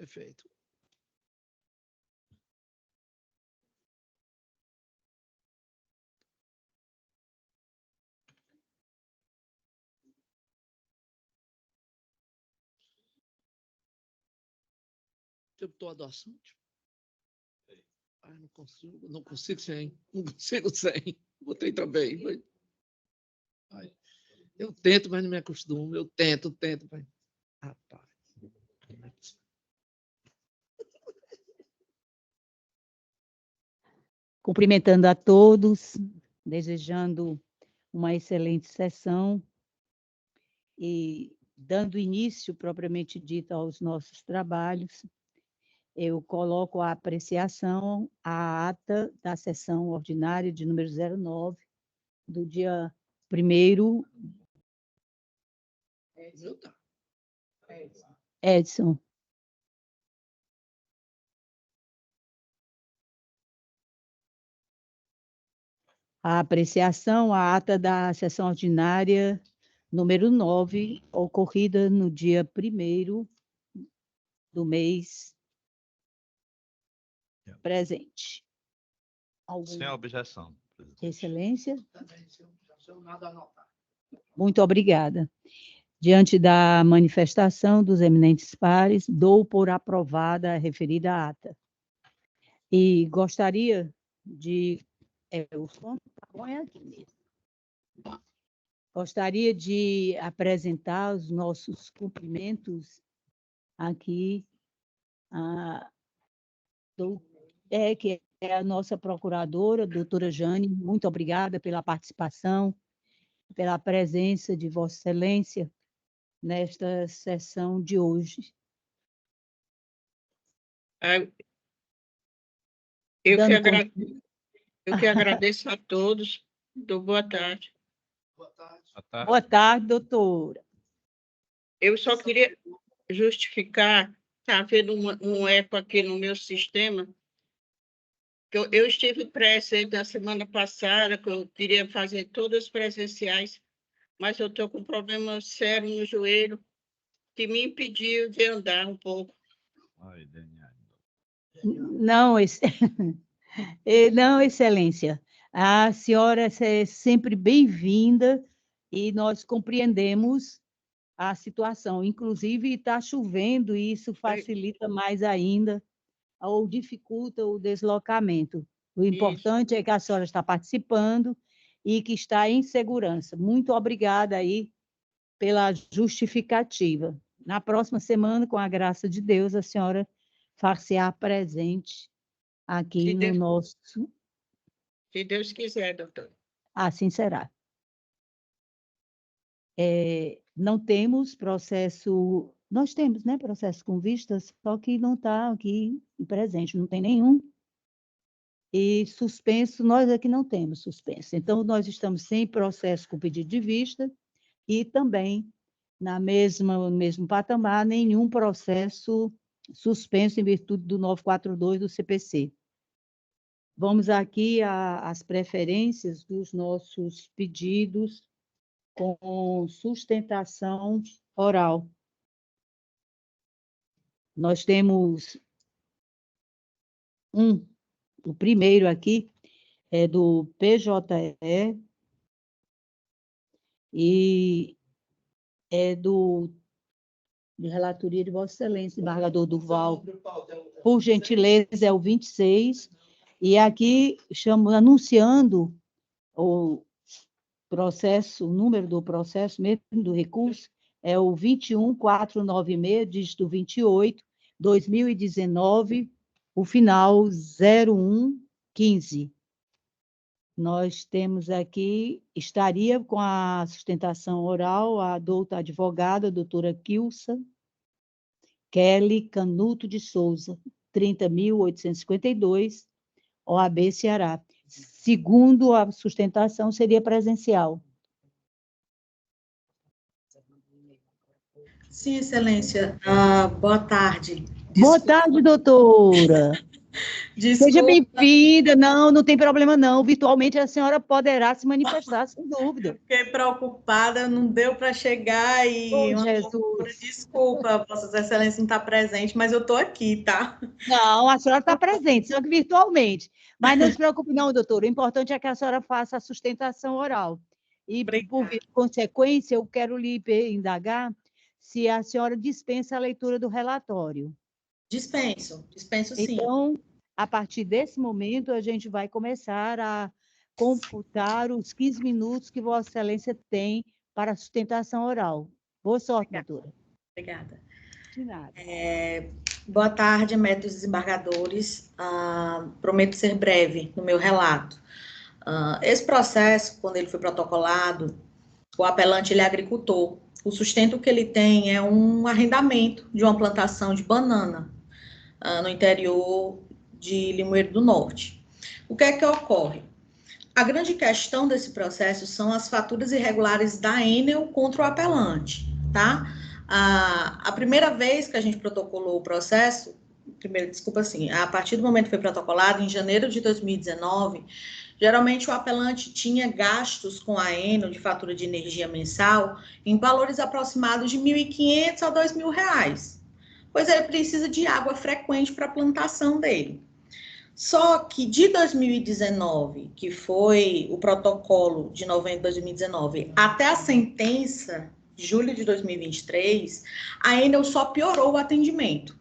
Perfeito. Deputou adoção? Não consigo sem. Não consigo sem. Botei também. Eu tento, mas não me acostumo. Eu tento, mas... Rapaz. Cumprimentando a todos, desejando uma excelente sessão e dando início, propriamente dito, aos nossos trabalhos, eu coloco a apreciação à ata da sessão ordinária de número 09, do dia 1º. Edson. A apreciação à ata da sessão ordinária número 9, ocorrida no dia 1º do mês presente. Sem objeção. Excelência? Muito obrigada. Diante da manifestação dos eminentes pares, dou por aprovada a referida ata. E gostaria de... o som está bom, é aqui mesmo. Gostaria de apresentar os nossos cumprimentos aqui, que é a nossa procuradora, doutora Jane. Muito obrigada pela participação, pela presença de Vossa Excelência nesta sessão de hoje. Eu que agradeço a todos. Boa tarde. Boa tarde, doutora. Eu só queria justificar, está havendo um eco aqui no meu sistema, que eu estive presente na semana passada, que eu queria fazer todas presenciais, mas eu estou com um problema sério no joelho, que me impediu de andar um pouco. Não, não, Excelência. A senhora é sempre bem-vinda e nós compreendemos a situação. Inclusive, está chovendo e isso facilita mais ainda ou dificulta o deslocamento. O importante é que a senhora está participando e que está em segurança. Muito obrigada aí pela justificativa. Na próxima semana, com a graça de Deus, a senhora far-se-á presente aqui no nosso... Se Deus quiser, doutor. Assim será. Não temos processo... Nós temos, né, processo com vistas, só que não está aqui presente, não tem nenhum. E suspenso, nós aqui não temos suspenso. Então, nós estamos sem processo com pedido de vista e também, no mesmo patamar, nenhum processo suspenso em virtude do 942 do CPC. Vamos aqui às preferências dos nossos pedidos com sustentação oral. Nós temos o primeiro aqui é do PJE e é de relatoria de Vossa Excelência, embargador Durval. Por gentileza, é o 26, e aqui anunciando o processo, o número do processo, mesmo do recurso, é o 21496, dígito 28, 2019, o final 0115. Nós temos aqui, estaria com a sustentação oral a advogada, doutora Kilsa Kelly Canuto de Souza, 30.852, OAB Ceará. Segundo a sustentação, seria presencial. Sim, Excelência. Boa tarde. Boa tarde, doutora. Seja Desculpa, bem-vinda. Não tem problema não. Virtualmente a senhora poderá se manifestar, sem dúvida. fiquei preocupada, não deu para chegar e Oh, uma Jesus. loucura. Desculpa, Vossas Excelências não estar presente, mas eu estou aqui, tá? Não, a senhora está presente, só que virtualmente. Mas não se preocupe não, doutora. O importante é que a senhora faça a sustentação oral. E, por Obrigada. consequência, eu quero lhe indagar se a senhora dispensa a leitura do relatório. Dispenso sim. Então, a partir desse momento, a gente vai começar a computar os 15 minutos que Vossa Excelência tem para a sustentação oral. Boa sorte, doutora. Obrigada. De nada. Boa tarde, eméritos desembargadores. Prometo ser breve no meu relato. Esse processo, quando ele foi protocolado, o apelante ele é agricultor. O sustento que ele tem é um arrendamento de uma plantação de banana no interior de Limoeiro do Norte. O que é que ocorre? A grande questão desse processo são as faturas irregulares da Enel contra o apelante, tá? A primeira vez que a gente protocolou o processo, a partir do momento que foi protocolado, em janeiro de 2019, geralmente o apelante tinha gastos com a Enel de fatura de energia mensal em valores aproximados de R$ 1.500 a R$ 2.000, pois ele precisa de água frequente para a plantação dele. Só que de 2019, que foi o protocolo de novembro de 2019, até a sentença de julho de 2023, a Enel só piorou o atendimento.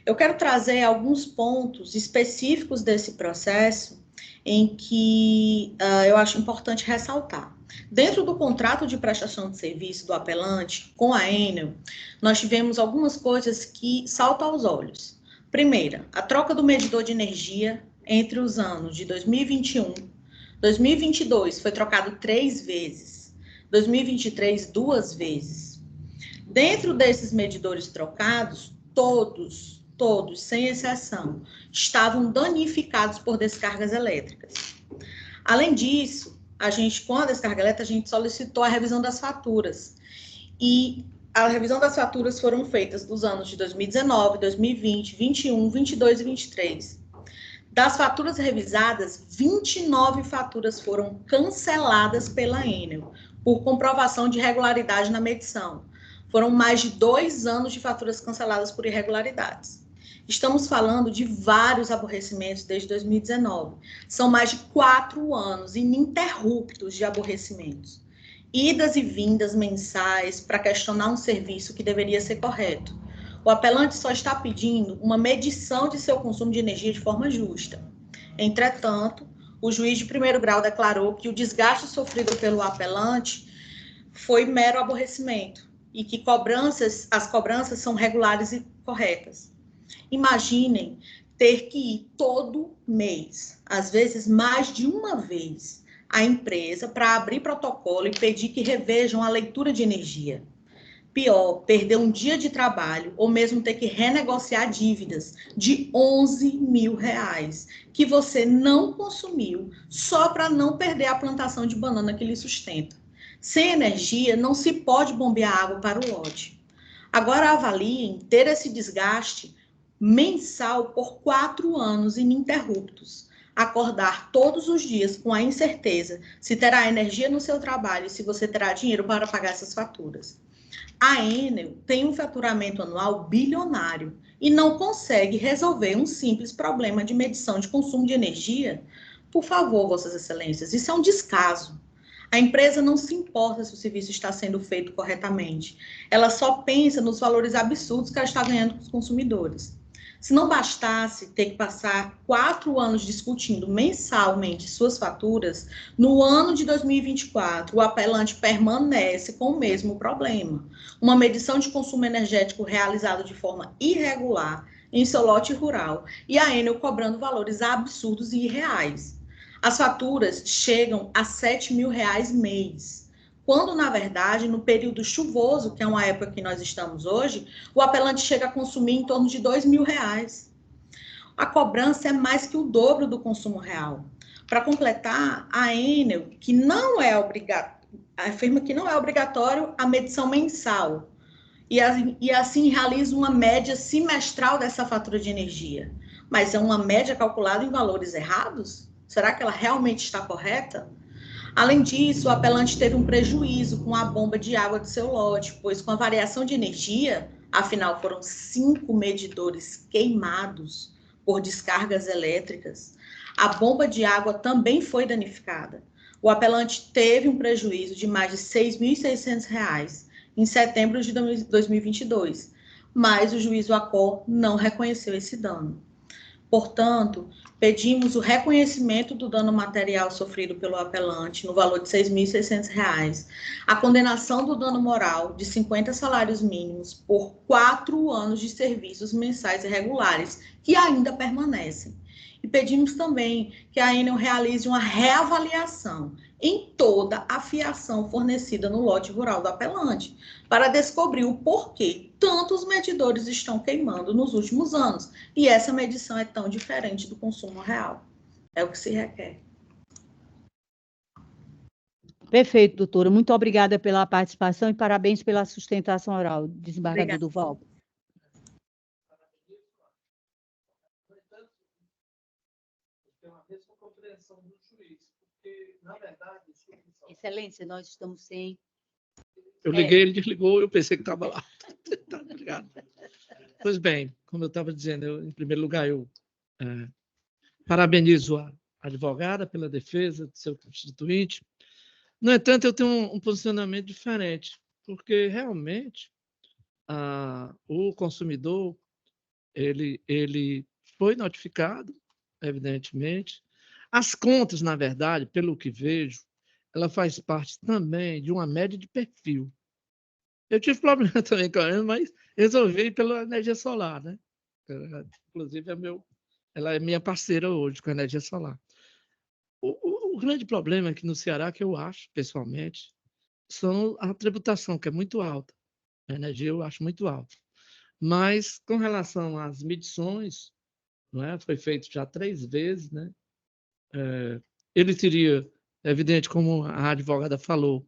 Eu quero trazer alguns pontos específicos desse processo em que eu acho importante ressaltar. Dentro do contrato de prestação de serviço do apelante com a Enel, nós tivemos algumas coisas que saltam aos olhos. Primeira, a troca do medidor de energia entre os anos de 2021, 2022 foi trocado 3 vezes, 2023 2 vezes. Dentro desses medidores trocados, todos, sem exceção, estavam danificados por descargas elétricas. Além disso, com a descarga elétrica, a gente solicitou a revisão das faturas. E a revisão das faturas foram feitas dos anos de 2019, 2020, 21, 22 e 23. Das faturas revisadas, 29 faturas foram canceladas pela Enel por comprovação de irregularidade na medição. Foram mais de 2 anos de faturas canceladas por irregularidades. Estamos falando de vários aborrecimentos desde 2019. São mais de 4 anos ininterruptos de aborrecimentos. Idas e vindas mensais para questionar um serviço que deveria ser correto. O apelante só está pedindo uma medição de seu consumo de energia de forma justa. Entretanto, o juiz de primeiro grau declarou que o desgaste sofrido pelo apelante foi mero aborrecimento e que as cobranças são regulares e corretas. Imaginem ter que ir todo mês, às vezes mais de uma vez, a empresa para abrir protocolo e pedir que revejam a leitura de energia. Pior, perder um dia de trabalho ou mesmo ter que renegociar dívidas de R$ 11.000 que você não consumiu só para não perder a plantação de banana que lhe sustenta. Sem energia, não se pode bombear água para o lote. Agora avaliem ter esse desgaste mensal por 4 anos ininterruptos. Acordar todos os dias com a incerteza se terá energia no seu trabalho e se você terá dinheiro para pagar essas faturas. A Enel tem um faturamento anual bilionário e não consegue resolver um simples problema de medição de consumo de energia? Por favor, Vossas Excelências, isso é um descaso. A empresa não se importa se o serviço está sendo feito corretamente. Ela só pensa nos valores absurdos que ela está ganhando com os consumidores. Se não bastasse ter que passar 4 anos discutindo mensalmente suas faturas, no ano de 2024, o apelante permanece com o mesmo problema. Uma medição de consumo energético realizada de forma irregular em seu lote rural e a Enel cobrando valores absurdos e irreais. As faturas chegam a R$ 7.000 mês. Quando, na verdade, no período chuvoso, que é uma época que nós estamos hoje, o apelante chega a consumir em torno de R$ 2.000. A cobrança é mais que o dobro do consumo real. Para completar, a Enel, afirma que não é obrigatório a medição mensal, e assim realiza uma média semestral dessa fatura de energia. mas é uma média calculada em valores errados? Será que ela realmente está correta? Além disso, o apelante teve um prejuízo com a bomba de água do seu lote, pois com a variação de energia, afinal foram 5 medidores queimados por descargas elétricas, a bomba de água também foi danificada. O apelante teve um prejuízo de mais de R$ 6.600 em setembro de 2022, mas o juiz Acol não reconheceu esse dano. Portanto, pedimos o reconhecimento do dano material sofrido pelo apelante no valor de R$ 6.600, a condenação do dano moral de 50 salários mínimos por 4 anos de serviços mensais irregulares, que ainda permanecem. E pedimos também que a Enel realize uma reavaliação em toda a fiação fornecida no lote rural do apelante, para descobrir o porquê tantos medidores estão queimando nos últimos anos. E essa medição é tão diferente do consumo real. É o que se requer. Perfeito, doutora. Muito obrigada pela participação e parabéns pela sustentação oral, desembargador Obrigada. Duval. Tem uma mesma compreensão do juiz, porque, na verdade... Excelência, nós estamos sem... Eu liguei, ele desligou, eu pensei que estava lá. Tá, obrigado. Pois bem, como eu estava dizendo, em primeiro lugar, eu parabenizo a advogada pela defesa do seu constituinte. No entanto, eu tenho um posicionamento diferente, porque realmente o consumidor ele foi notificado, evidentemente. As contas, na verdade, pelo que vejo, ela faz parte também de uma média de perfil. Eu tive problema também com ela, mas resolvi pela energia solar, né? Inclusive, ela é minha parceira hoje com a energia solar. O grande problema aqui no Ceará, que eu acho, pessoalmente, são a tributação, que é muito alta. A energia eu acho muito alta. Mas, com relação às medições, não é? Foi feito já 3 vezes, né? Ele teria, evidente, como a advogada falou,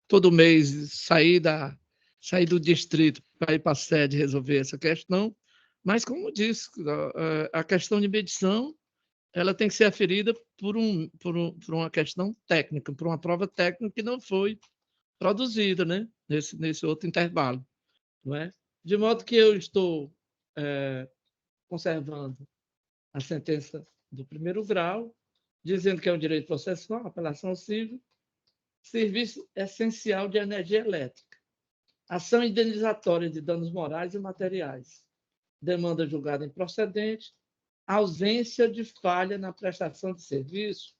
todo mês sair do distrito para ir para a sede resolver essa questão, mas, como disse, a questão de medição ela tem que ser aferida por uma questão técnica, por uma prova técnica que não foi produzida, né? nesse outro intervalo. Não é? De modo que eu estou conservando a sentença do primeiro grau, dizendo que é um direito processual, apelação civil, serviço essencial de energia elétrica, ação indenizatória de danos morais e materiais, demanda julgada improcedente, ausência de falha na prestação de serviço,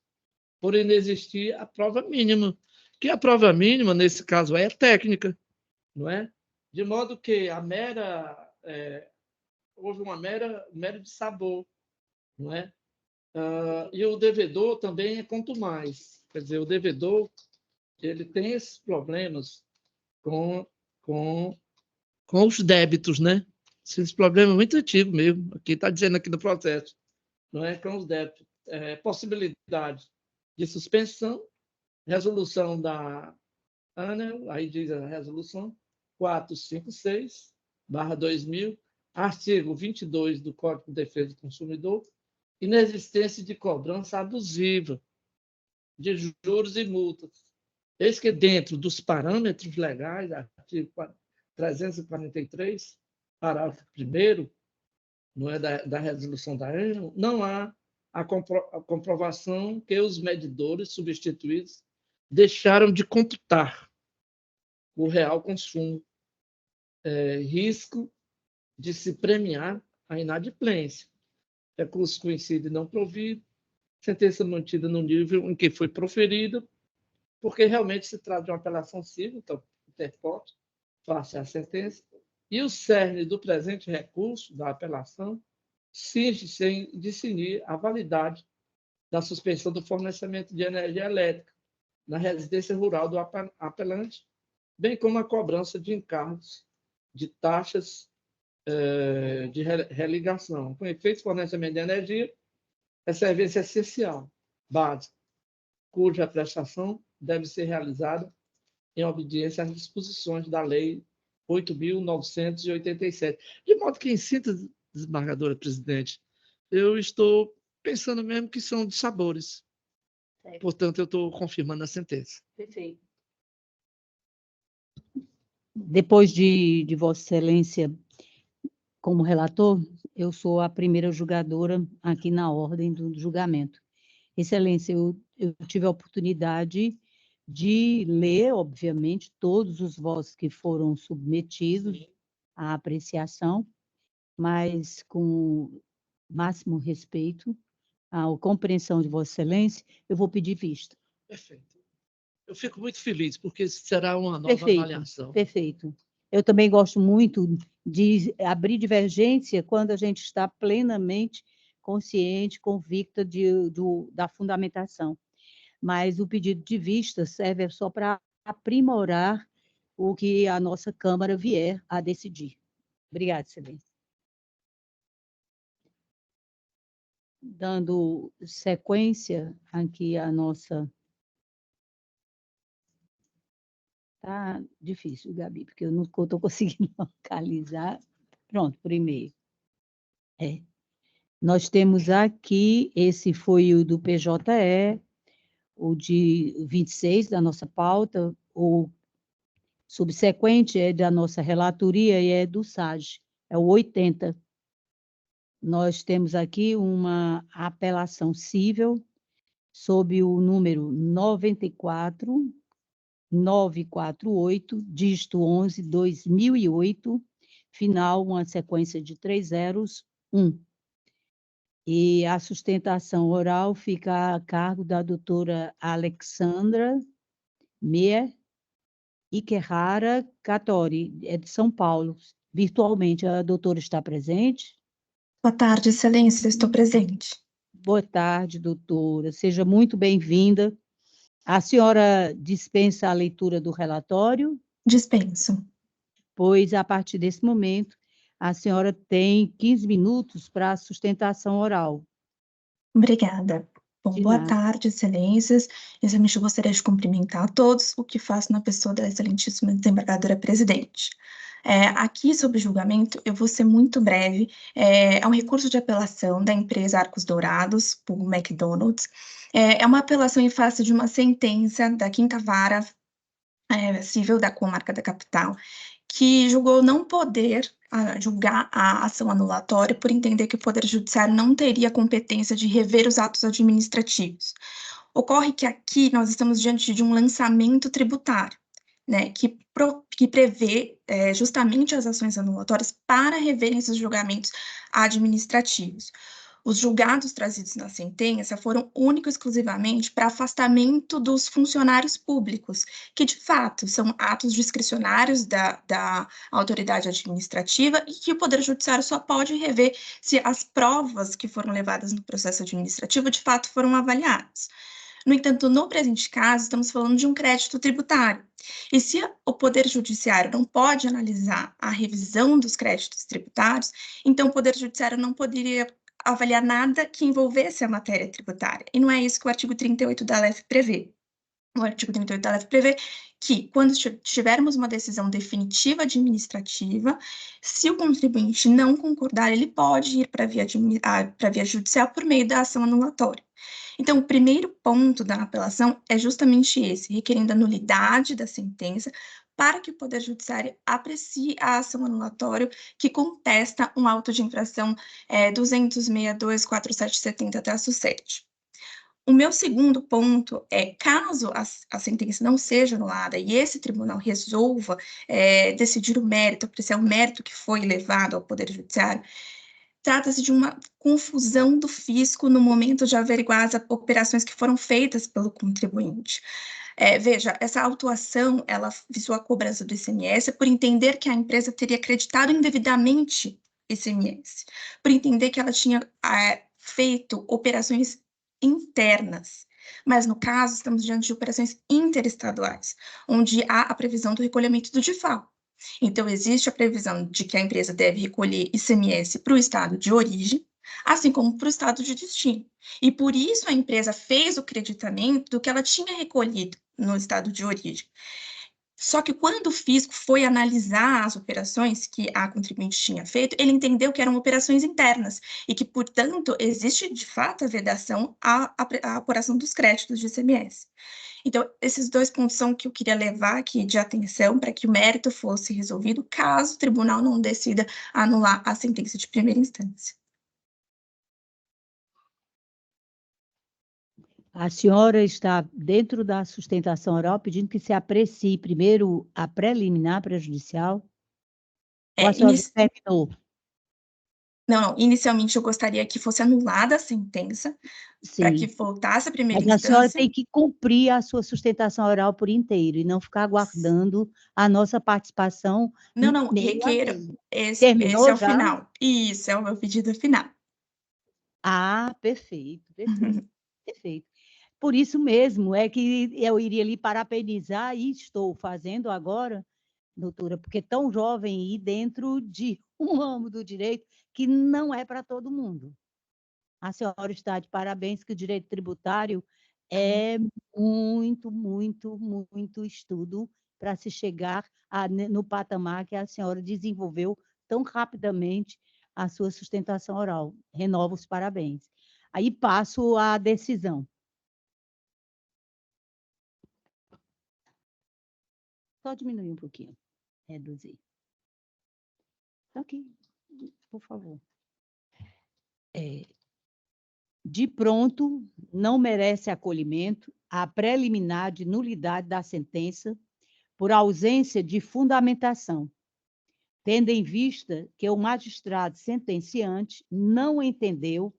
por inexistir a prova mínima, que a prova mínima, nesse caso, é técnica, não é? De modo que houve uma mera de sabor, não é? E o devedor também é quanto mais. Quer dizer, o devedor ele tem esses problemas com os débitos, né? Esse problema é muito antigo mesmo. Aqui está dizendo aqui no processo, não é? Com os débitos. Possibilidade de suspensão, resolução da ANEL, aí diz a resolução 456/2000, artigo 22 do Código de Defesa do Consumidor, inexistência de cobrança abusiva de juros e multas. Eis que, dentro dos parâmetros legais, artigo 343, parágrafo 1º, não é, da resolução da ANEL, não há a comprovação que os medidores substituídos deixaram de computar o real consumo, risco de se premiar a inadimplência, recurso conhecido e não provido, sentença mantida no nível em que foi proferida, porque realmente se trata de uma apelação civil, então, intercorte, face à sentença, e o cerne do presente recurso da apelação cinge-se em discernir a validade da suspensão do fornecimento de energia elétrica na residência rural do apelante, bem como a cobrança de encargos de taxas de religação. Com efeito, fornecimento de energia é serviço essencial, básico, cuja prestação deve ser realizada em obediência às disposições da Lei 8.987. De modo que, em síntese, desembargadora presidente, eu estou pensando mesmo que são de sabores. Certo. Portanto, eu estou confirmando a sentença. Perfeito. Depois de Vossa Excelência como relator, eu sou a primeira julgadora aqui na ordem do julgamento. Excelência, eu tive a oportunidade de ler, obviamente, todos os votos que foram submetidos à apreciação, mas com máximo respeito à compreensão de Vossa Excelência, eu vou pedir vista. Perfeito. Eu fico muito feliz, porque será uma nova Perfeito, avaliação. perfeito. Eu também gosto muito de abrir divergência quando a gente está plenamente consciente, convicta da fundamentação. Mas o pedido de vista serve só para aprimorar o que a nossa Câmara vier a decidir. Obrigada, Excelência. Dando sequência aqui à nossa... Tá difícil, Gabi, porque eu não estou conseguindo localizar. Pronto, por e-mail. Nós temos aqui, esse foi o do PJE, o de 26 da nossa pauta, o subsequente é da nossa relatoria e é do SAG, é o 80. Nós temos aqui uma apelação cível sob o número 94948, dígito 11, 2008, final, uma sequência de 3 zeros, 1. E a sustentação oral fica a cargo da doutora Alexandra Meyer Ikerrara Catori, é de São Paulo. Virtualmente, a doutora está presente? Boa tarde, Excelência, estou presente. Boa tarde, doutora. Seja muito bem-vinda. A senhora dispensa a leitura do relatório? Dispenso. Pois, a partir desse momento, a senhora tem 15 minutos para a sustentação oral. Obrigada. Bom, De boa nada. tarde, Excelências. Inicialmente, eu gostaria de cumprimentar a todos, o que faço na pessoa da excelentíssima desembargadora presidente. Aqui, sobre o julgamento, eu vou ser muito breve. É um recurso de apelação da empresa Arcos Dourados, por McDonald's. É uma apelação em face de uma sentença da Quinta Vara Civil da Comarca da Capital, que julgou não poder julgar a ação anulatória por entender que o Poder Judiciário não teria competência de rever os atos administrativos. Ocorre que aqui nós estamos diante de um lançamento tributário, né, que prevê justamente as ações anulatórias para reverem esses julgamentos administrativos. Os julgados trazidos na sentença foram único e exclusivamente para afastamento dos funcionários públicos, que, de fato, são atos discricionários da autoridade administrativa e que o Poder Judiciário só pode rever se as provas que foram levadas no processo administrativo, de fato, foram avaliadas. No entanto, no presente caso, estamos falando de um crédito tributário. E se o Poder Judiciário não pode analisar a revisão dos créditos tributários, então o Poder Judiciário não poderia avaliar nada que envolvesse a matéria tributária. E não é isso que o artigo 38 da LEF prevê. O artigo 38 da LEF prevê que, quando tivermos uma decisão definitiva administrativa, se o contribuinte não concordar, ele pode ir para a via judicial por meio da ação anulatória. Então, o primeiro ponto da apelação é justamente esse, requerendo a nulidade da sentença para que o Poder Judiciário aprecie a ação anulatória que contesta um auto de infração 262.4770-7. O meu segundo ponto é, caso a sentença não seja anulada e esse tribunal resolva decidir o mérito, apreciar o mérito que foi levado ao Poder Judiciário, trata-se de uma confusão do fisco no momento de averiguar as operações que foram feitas pelo contribuinte. Veja, essa autuação, ela visou a cobrança do ICMS por entender que a empresa teria acreditado indevidamente ICMS, por entender que ela tinha feito operações internas. Mas, no caso, estamos diante de operações interestaduais, onde há a previsão do recolhimento do DIFAL. Então, existe a previsão de que a empresa deve recolher ICMS para o estado de origem, assim como para o estado de destino. E por isso a empresa fez o creditamento do que ela tinha recolhido no estado de origem. Só que quando o fisco foi analisar as operações que a contribuinte tinha feito, ele entendeu que eram operações internas e que, portanto, existe de fato a vedação à apuração dos créditos de ICMS. Então, esses 2 pontos são que eu queria levar aqui de atenção para que o mérito fosse resolvido, caso o tribunal não decida anular a sentença de primeira instância. A senhora está dentro da sustentação oral pedindo que se aprecie primeiro a preliminar prejudicial? Ou a senhora já terminou? Não, inicialmente eu gostaria que fosse anulada a sentença, para que Sim. voltasse a primeira Mas a senhora instância. tem que cumprir a sua sustentação oral por inteiro e não ficar aguardando a nossa participação. Não, meio a requeiro. meio. Esse Terminou é o já? final. Isso, é o meu pedido final. Ah, perfeito, perfeito, perfeito. Por isso mesmo é que eu iria lhe parabenizar, e estou fazendo agora, doutora, porque tão jovem e dentro de um ramo do direito que não é para todo mundo. A senhora está de parabéns, que o direito tributário é muito, muito, muito estudo para se chegar no patamar que a senhora desenvolveu tão rapidamente a sua sustentação oral. Renovo os parabéns. Aí passo à decisão. Só diminuir um pouquinho. Reduzir. Aqui, por favor. De pronto, não merece acolhimento a preliminar de nulidade da sentença por ausência de fundamentação, tendo em vista que o magistrado sentenciante não entendeu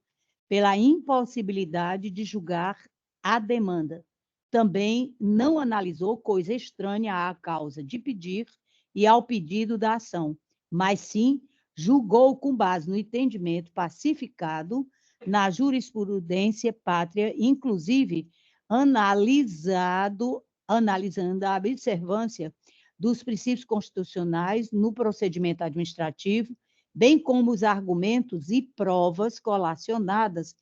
pela impossibilidade de julgar a demanda. Também não analisou coisa estranha à causa de pedir e ao pedido da ação, mas sim julgou com base no entendimento pacificado na jurisprudência pátria, inclusive analisando a observância dos princípios constitucionais no procedimento administrativo, bem como os argumentos e provas colacionadas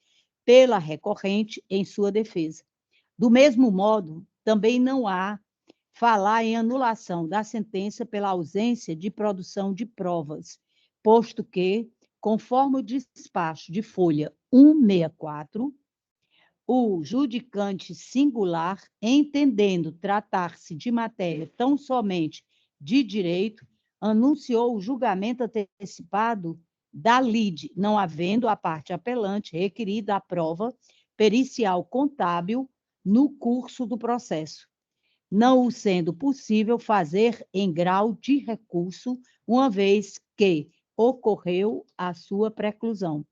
pela recorrente em sua defesa. Do mesmo modo, também não há falar em anulação da sentença pela ausência de produção de provas, posto que, conforme o despacho de folha 164, o judicante singular, entendendo tratar-se de matéria tão somente de direito, anunciou o julgamento antecipado da lide, não havendo a parte apelante requerida a prova pericial contábil no curso do processo, não o sendo possível fazer em grau de recurso, uma vez que ocorreu a sua preclusão.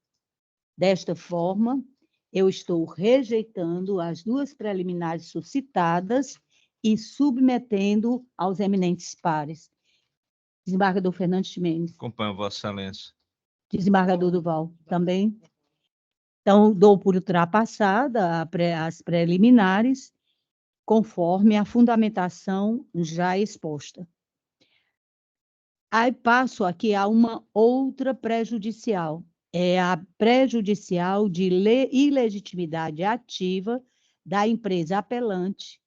Desta forma, eu estou rejeitando as 2 preliminares suscitadas e submetendo aos eminentes pares. Desembargador Fernando Ximenes. Acompanho Vossa Excelência. Desembargador Duval, também. Então, dou por ultrapassada as preliminares, conforme a fundamentação já exposta. Aí passo aqui a uma outra prejudicial, é a prejudicial de ilegitimidade ativa da empresa apelante,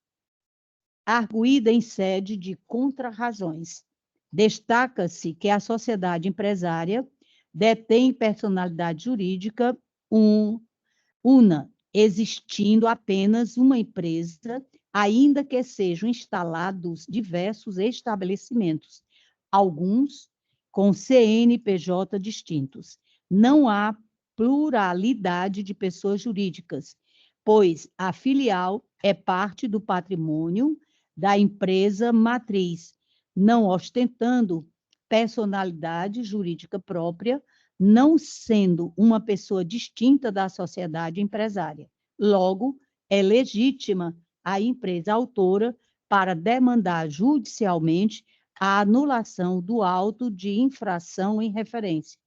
arguída em sede de contrarrazões. Destaca-se que a sociedade empresária detém personalidade jurídica una, existindo apenas uma empresa, ainda que sejam instalados diversos estabelecimentos, alguns com CNPJ distintos. Não há pluralidade de pessoas jurídicas, pois a filial é parte do patrimônio da empresa matriz, não ostentando personalidade jurídica própria, não sendo uma pessoa distinta da sociedade empresária. Logo, é legítima a empresa autora para demandar judicialmente a anulação do auto de infração em referência.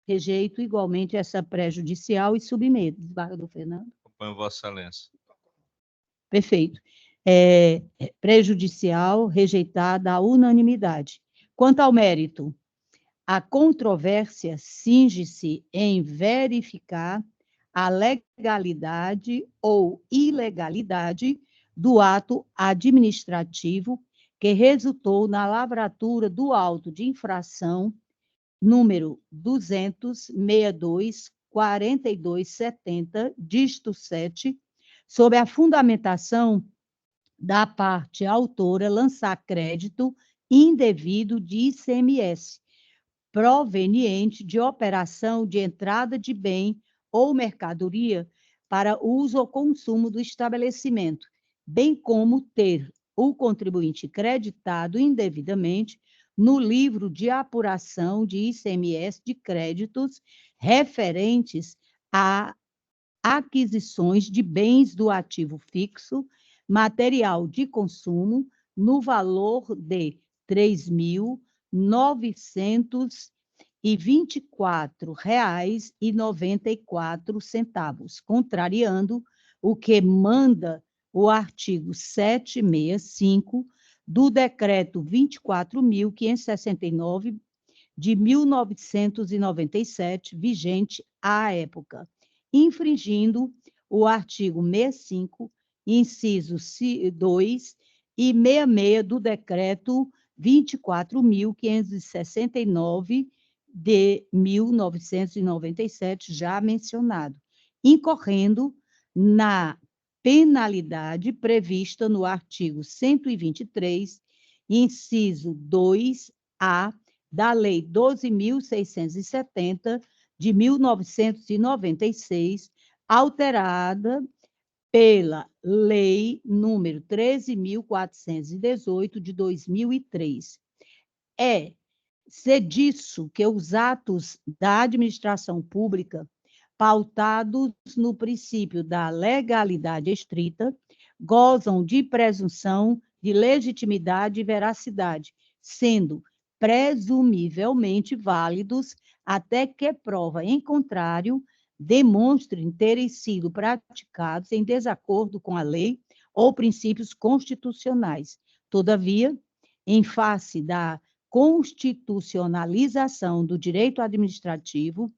Rejeito igualmente essa prejudicial e submeto. Desembargador Fernando. Acompanho Vossa Excelência. Perfeito. Prejudicial, rejeitada à unanimidade. Quanto ao mérito, a controvérsia cinge-se em verificar a legalidade ou ilegalidade do ato administrativo que resultou na lavratura do auto de infração número 200.62.4270, dígito 7, sob a fundamentação da parte autora lançar crédito indevido de ICMS, proveniente de operação de entrada de bem ou mercadoria para uso ou consumo do estabelecimento, bem como ter o contribuinte creditado indevidamente no livro de apuração de ICMS de créditos referentes a aquisições de bens do ativo fixo, material de consumo, no valor de R$ 3.924,94, contrariando o que manda o artigo 765 do Decreto 24.569 de 1997, vigente à época, infringindo o artigo 65, inciso 2 e 66 do Decreto 24.569 de 1997, já mencionado, incorrendo na penalidade prevista no artigo 123, inciso 2A da Lei 12.670 de 1996, alterada pela Lei número 13.418 de 2003. É disso que os atos da administração pública, pautados no princípio da legalidade estrita, gozam de presunção de legitimidade e veracidade, sendo presumivelmente válidos até que prova em contrário demonstrem terem sido praticados em desacordo com a lei ou princípios constitucionais. Todavia, em face da constitucionalização do direito administrativo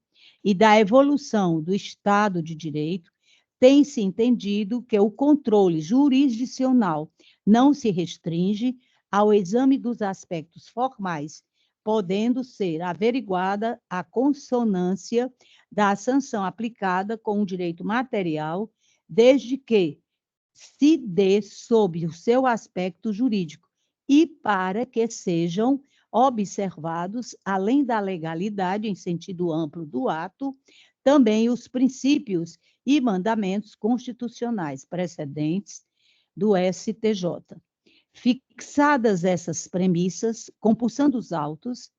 e da evolução do Estado de Direito, tem-se entendido que o controle jurisdicional não se restringe ao exame dos aspectos formais, podendo ser averiguada a consonância da sanção aplicada com o direito material, desde que se dê sob o seu aspecto jurídico e para que sejam observados, além da legalidade em sentido amplo do ato, também os princípios e mandamentos constitucionais precedentes do STJ. Fixadas essas premissas, compulsando os autos,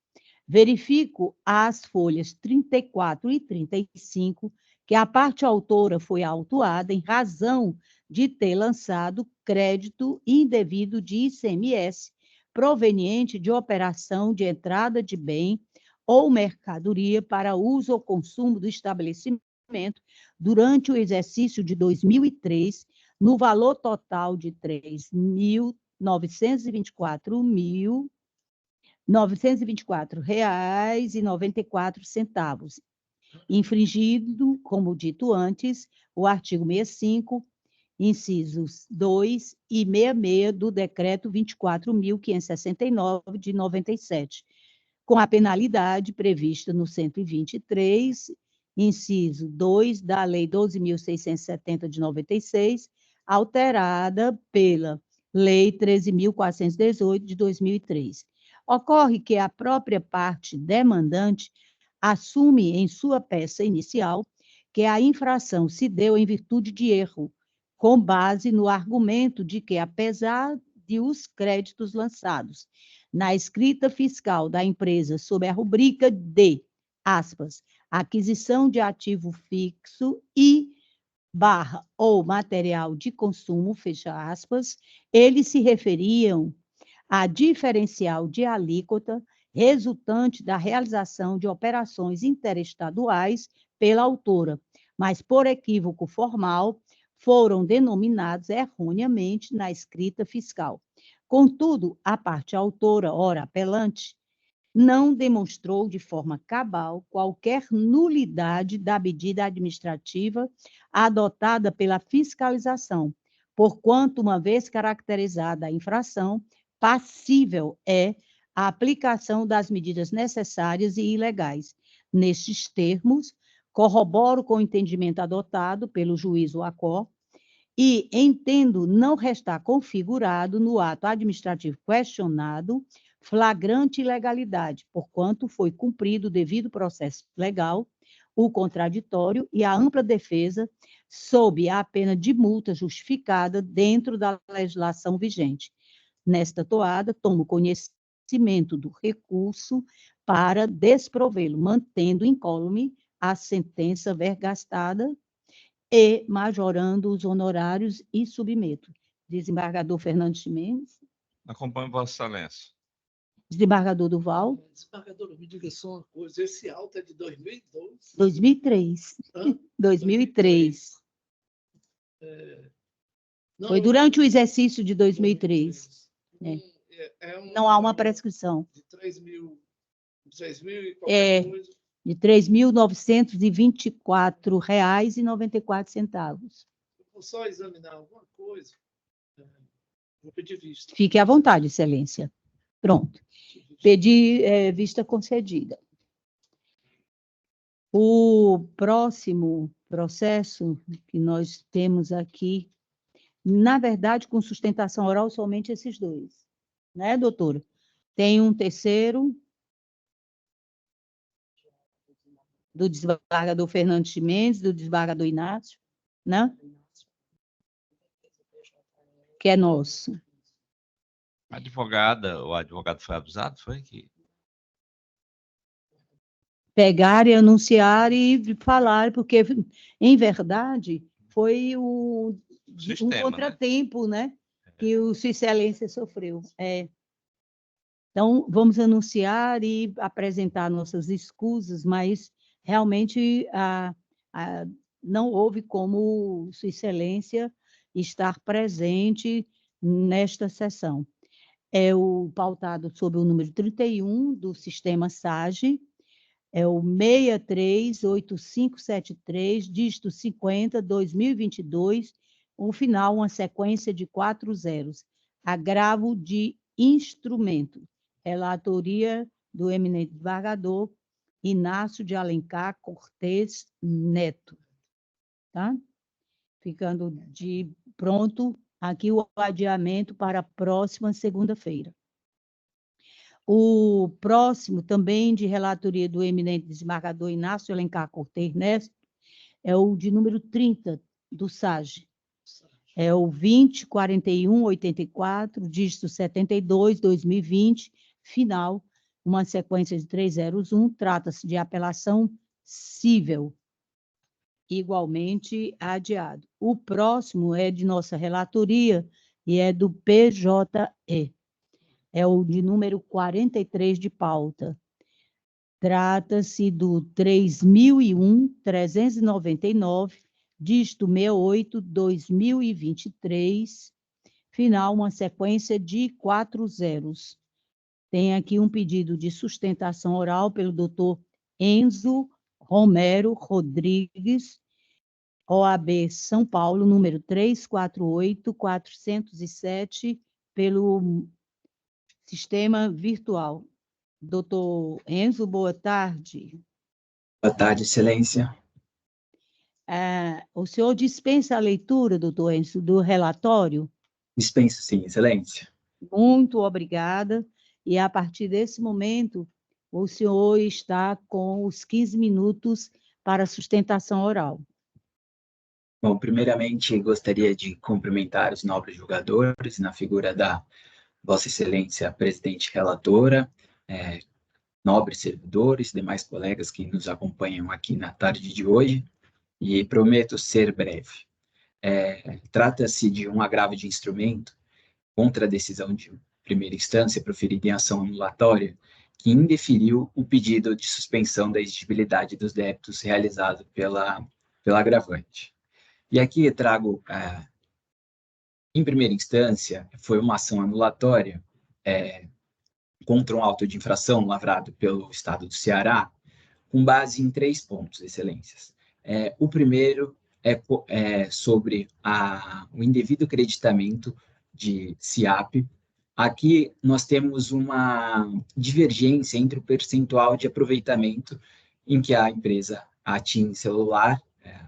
verifico as folhas 34 e 35 que a parte autora foi autuada em razão de ter lançado crédito indevido de ICMS proveniente de operação de entrada de bem ou mercadoria para uso ou consumo do estabelecimento durante o exercício de 2003, no valor total de R$ 3.924,94, infringindo, como dito antes, o artigo 65, incisos 2 e 66 do Decreto 24.569 de 97, com a penalidade prevista no 123, inciso 2 da Lei 12.670 de 96, alterada pela Lei 13.418 de 2003. Ocorre que a própria parte demandante assume em sua peça inicial que a infração se deu em virtude de erro, com base no argumento de que, apesar de os créditos lançados na escrita fiscal da empresa sob a rubrica de, aspas, aquisição de ativo fixo e ou material de consumo, fecha aspas, eles se referiam a diferencial de alíquota resultante da realização de operações interestaduais pela autora, mas por equívoco formal foram denominados erroneamente na escrita fiscal. Contudo, a parte autora, ora apelante, não demonstrou de forma cabal qualquer nulidade da medida administrativa adotada pela fiscalização, porquanto, uma vez caracterizada a infração, passível é a aplicação das medidas necessárias e ilegais. Nestes termos, corroboro com o entendimento adotado pelo juiz Wacó e entendo não restar configurado no ato administrativo questionado flagrante ilegalidade, porquanto foi cumprido o devido processo legal, o contraditório e a ampla defesa sob a pena de multa justificada dentro da legislação vigente. Nesta toada, tomo conhecimento do recurso para desprovê-lo, mantendo incólume a sentença vergastada e majorando os honorários e submeto. Desembargador Fernandes Mendes. Acompanho Vossa Excelência. Desembargador Duval. Desembargador, me diga só uma coisa, esse auto é de 2002? 2003. Hã? 2003. Não, Foi durante o exercício de 2003. Não há uma prescrição. De 3.000 e É. qualquer coisa. De R$ 3.924,94. Eu vou só examinar alguma coisa. Vou pedir vista. Fique à vontade, Excelência. Pronto. Pedi vista concedida. O próximo processo que nós temos aqui, na verdade, com sustentação oral, somente esses dois. Né, doutora? Tem um terceiro, do desembargador Fernandes Mendes, do desembargador Inácio, né? Que é nosso. A advogada, o advogado foi abusado, foi? Pegar e anunciar e falar, porque, em verdade, foi um contratempo, né? Que o Sua Excelência sofreu. Então, vamos anunciar e apresentar nossas escusas, mas realmente não houve como Sua Excelência estar presente nesta sessão. É o pautado sob o número 31 do sistema SAGE, é o 638573, dígito 50, 2022, o final, uma sequência de 4 zeros. Agravo de instrumento. Relatoria do eminente desembargador Inácio de Alencar Cortes Neto. Tá? Ficando de pronto aqui o adiamento para a próxima segunda-feira. O próximo, também de relatoria do eminente desembargador Inácio de Alencar Cortes Neto, é o de número 30 do SAGE. É o 204184, dígito 72, 2020, final, uma sequência de 301, trata-se de apelação cível, igualmente adiado. O próximo é de nossa relatoria e é do PJE. É o de número 43 de pauta. Trata-se do 3001-399, dígito 68, 2023, final, uma sequência de 4 zeros. Tem aqui um pedido de sustentação oral pelo doutor Enzo Romero Rodrigues, OAB São Paulo, número 348407, pelo sistema virtual. Doutor Enzo, boa tarde. Boa tarde, Excelência. O senhor dispensa a leitura, doutor Enzo, do relatório? Dispenso, sim, Excelência. Muito obrigada. E, a partir desse momento, o senhor está com os 15 minutos para sustentação oral. Bom, primeiramente, gostaria de cumprimentar os nobres julgadores, na figura da Vossa Excelência, presidente relatora, nobres servidores, demais colegas que nos acompanham aqui na tarde de hoje, e prometo ser breve. Trata-se de um agravo de instrumento contra a decisão de primeira instância proferida em ação anulatória, que indeferiu o pedido de suspensão da exigibilidade dos débitos realizado pela agravante. E aqui eu trago, em primeira instância, foi uma ação anulatória contra um auto de infração lavrado pelo Estado do Ceará, com base em 3 pontos, Excelências. O primeiro é sobre o indevido creditamento de CIAP aqui nós temos uma divergência entre o percentual de aproveitamento em que a empresa, a TIM Celular,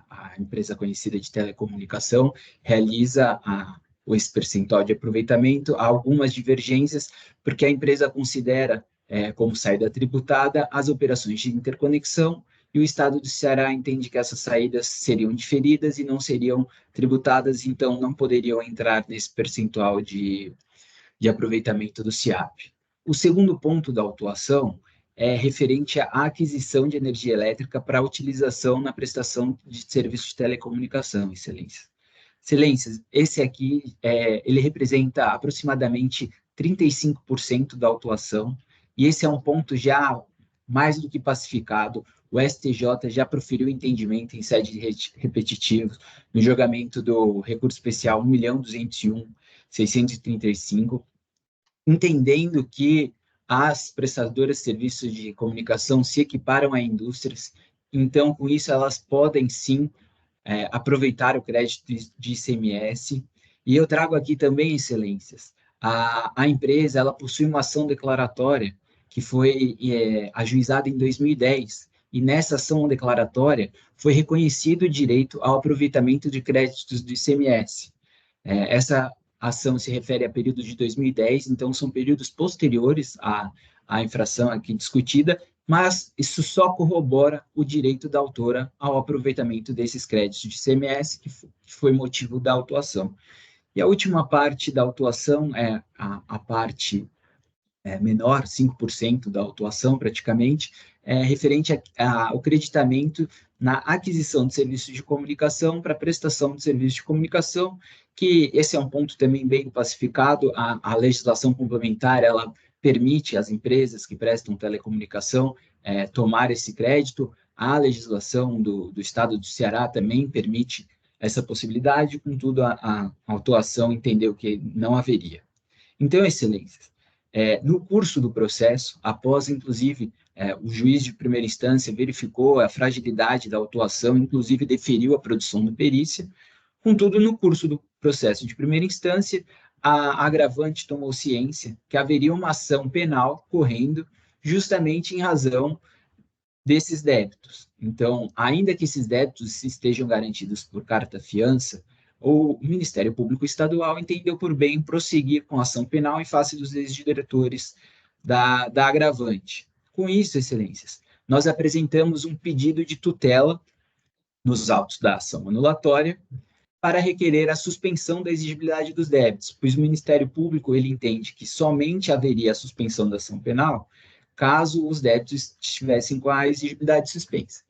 a empresa conhecida de telecomunicação, realiza esse percentual de aproveitamento. Há algumas divergências, porque a empresa considera como saída tributada as operações de interconexão, e o Estado do Ceará entende que essas saídas seriam diferidas e não seriam tributadas, então não poderiam entrar nesse percentual de aproveitamento do CIAP. O segundo ponto da autuação é referente à aquisição de energia elétrica para utilização na prestação de serviços de telecomunicação, Excelências. Excelências, esse aqui, ele representa aproximadamente 35% da autuação, e esse é um ponto já mais do que pacificado. O STJ já proferiu entendimento em sede repetitiva no julgamento do recurso especial 1.201.635, entendendo que as prestadoras de serviços de comunicação se equiparam a indústrias, então, com isso, elas podem, sim, aproveitar o crédito de ICMS. E eu trago aqui também, Excelências, a empresa ela possui uma ação declaratória que foi ajuizada em 2010, e nessa ação declaratória foi reconhecido o direito ao aproveitamento de créditos do ICMS. Essa ação se refere a períodos de 2010, então são períodos posteriores à infração aqui discutida, mas isso só corrobora o direito da autora ao aproveitamento desses créditos de ICMS, que foi motivo da autuação. E a última parte da autuação é a parte menor, 5% da autuação praticamente, referente ao creditamento na aquisição de serviços de comunicação para prestação de serviços de comunicação, que esse é um ponto também bem pacificado. A legislação complementar, ela permite às empresas que prestam telecomunicação tomar esse crédito. A legislação do Estado do Ceará também permite essa possibilidade, contudo, a autuação entendeu que não haveria. Então, Excelências, no curso do processo, após, inclusive, o juiz de primeira instância verificou a fragilidade da autuação, inclusive deferiu a produção da perícia. Contudo, no curso do processo de primeira instância, a agravante tomou ciência que haveria uma ação penal correndo justamente em razão desses débitos. Então, ainda que esses débitos estejam garantidos por carta-fiança, o Ministério Público Estadual entendeu por bem prosseguir com a ação penal em face dos ex-diretores da agravante. Com isso, Excelências, nós apresentamos um pedido de tutela nos autos da ação anulatória para requerer a suspensão da exigibilidade dos débitos, pois o Ministério Público ele entende que somente haveria a suspensão da ação penal caso os débitos estivessem com a exigibilidade suspensa.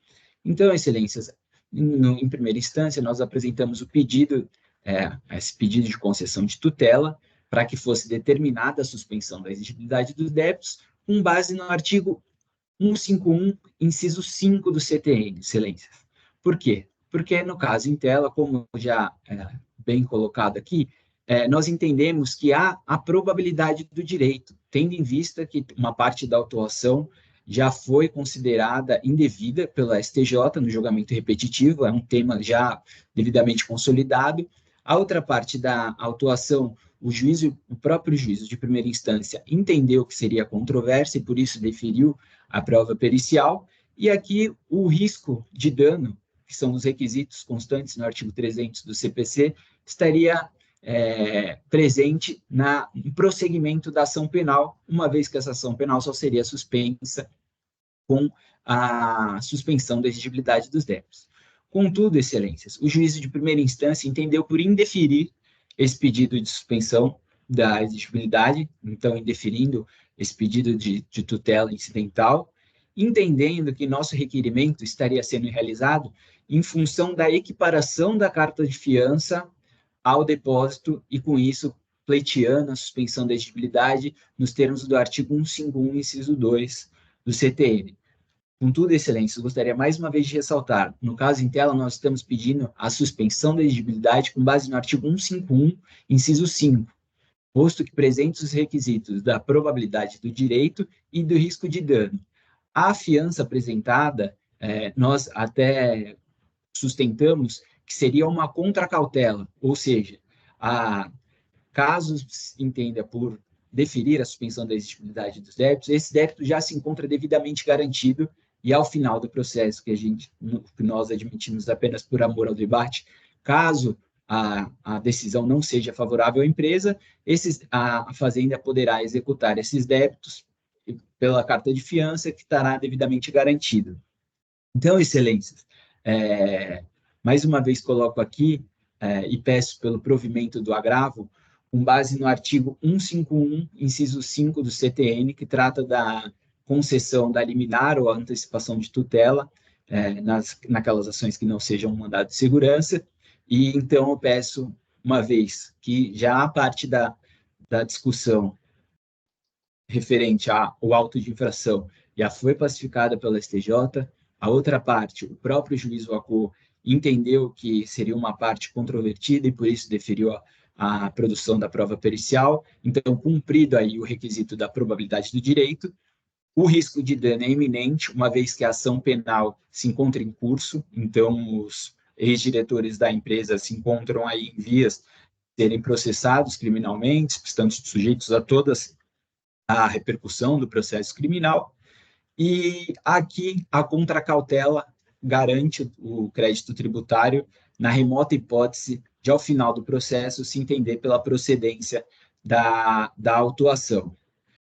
Então, Excelências, em primeira instância, nós apresentamos o pedido, esse pedido de concessão de tutela, para que fosse determinada a suspensão da exigibilidade dos débitos, com base no artigo 151, inciso 5 do CTN, Excelências. Por quê? Porque, no caso em tela, como já bem colocado aqui, nós entendemos que há a probabilidade do direito, tendo em vista que uma parte da autuação já foi considerada indevida pela STJ no julgamento repetitivo, é um tema já devidamente consolidado. A outra parte da autuação, o próprio juízo de primeira instância entendeu que seria controvérsia e por isso deferiu a prova pericial, e aqui o risco de dano, que são os requisitos constantes no artigo 300 do CPC, estaria presente no prosseguimento da ação penal, uma vez que essa ação penal só seria suspensa com a suspensão da exigibilidade dos débitos. Contudo, Excelências, o juízo de primeira instância entendeu por indeferir esse pedido de suspensão da exigibilidade, então indeferindo esse pedido de tutela incidental, entendendo que nosso requerimento estaria sendo realizado em função da equiparação da carta de fiança ao depósito e, com isso, pleiteando a suspensão da exigibilidade nos termos do artigo 151, inciso 2 do CTN. Contudo, Excelência, gostaria mais uma vez de ressaltar, no caso em tela, nós estamos pedindo a suspensão da exigibilidade com base no artigo 151, inciso 5, posto que presentes os requisitos da probabilidade do direito e do risco de dano. A fiança apresentada, nós até sustentamos que seria uma contracautela, ou seja, caso entenda por deferir a suspensão da exigibilidade dos débitos, esse débito já se encontra devidamente garantido e ao final do processo que nós admitimos apenas por amor ao debate, caso a decisão não seja favorável à empresa, a Fazenda poderá executar esses débitos pela carta de fiança, que estará devidamente garantido. Então, excelências, mais uma vez coloco aqui e peço pelo provimento do agravo, com base no artigo 151, inciso 5 do CTN, que trata da concessão da liminar ou antecipação de tutela naquelas ações que não sejam mandado de segurança. E então eu peço, uma vez que já a parte da discussão referente ao auto de infração já foi pacificada pela STJ, a outra parte, o próprio juiz Wacô entendeu que seria uma parte controvertida e por isso deferiu a produção da prova pericial. Então, cumprido aí o requisito da probabilidade do direito, o risco de dano é iminente, uma vez que a ação penal se encontra em curso, então os ex-diretores da empresa se encontram aí em vias de serem processados criminalmente, estando sujeitos a todas a repercussão do processo criminal, e aqui a contracautela garante o crédito tributário na remota hipótese de, ao final do processo, se entender pela procedência da autuação.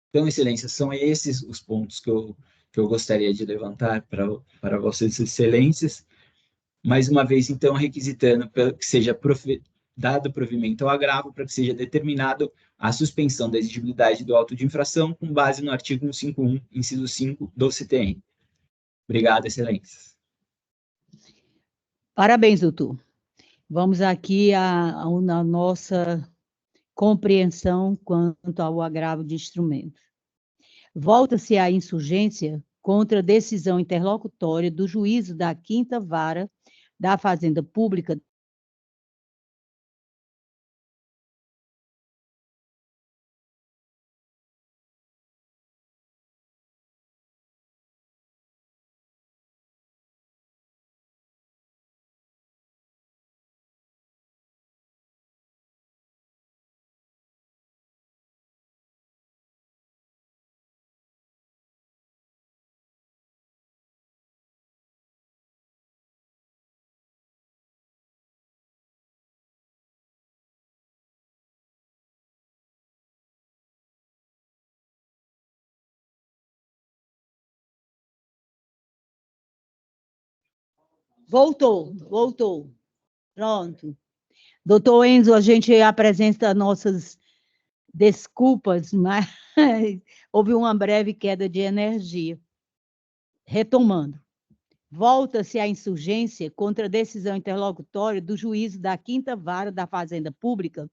Então, excelência, são esses os pontos que eu gostaria de levantar para vossas excelências. Mais uma vez, então, requisitando que seja dado provimento ao agravo para que seja determinado a suspensão da exigibilidade do auto de infração com base no artigo 151, inciso 5 do CTN. Obrigado, excelências. Parabéns, doutor. Vamos aqui à nossa compreensão quanto ao agravo de instrumento. Volta-se à insurgência contra a decisão interlocutória do juízo da 5ª Vara da Fazenda Pública Voltou. Pronto. Doutor Enzo, a gente apresenta nossas desculpas, mas houve uma breve queda de energia. Retomando. Volta-se à insurgência contra a decisão interlocutória do juízo da 5ª Vara da Fazenda Pública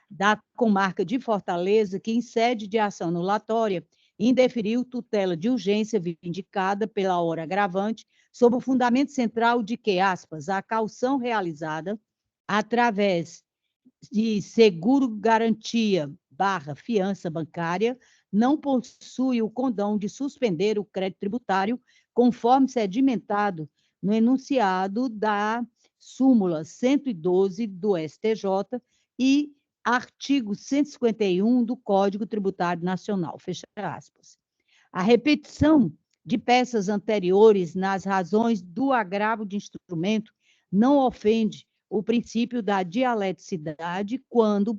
da Comarca de Fortaleza, que, em sede de ação anulatória, indeferiu tutela de urgência vindicada pela hora agravante, sob o fundamento central de que, aspas, a caução realizada através de seguro-garantia / fiança bancária não possui o condão de suspender o crédito tributário, conforme sedimentado no enunciado da súmula 112 do STJ e artigo 151 do Código Tributário Nacional, fecha aspas. A repetição de peças anteriores nas razões do agravo de instrumento não ofende o princípio da dialeticidade quando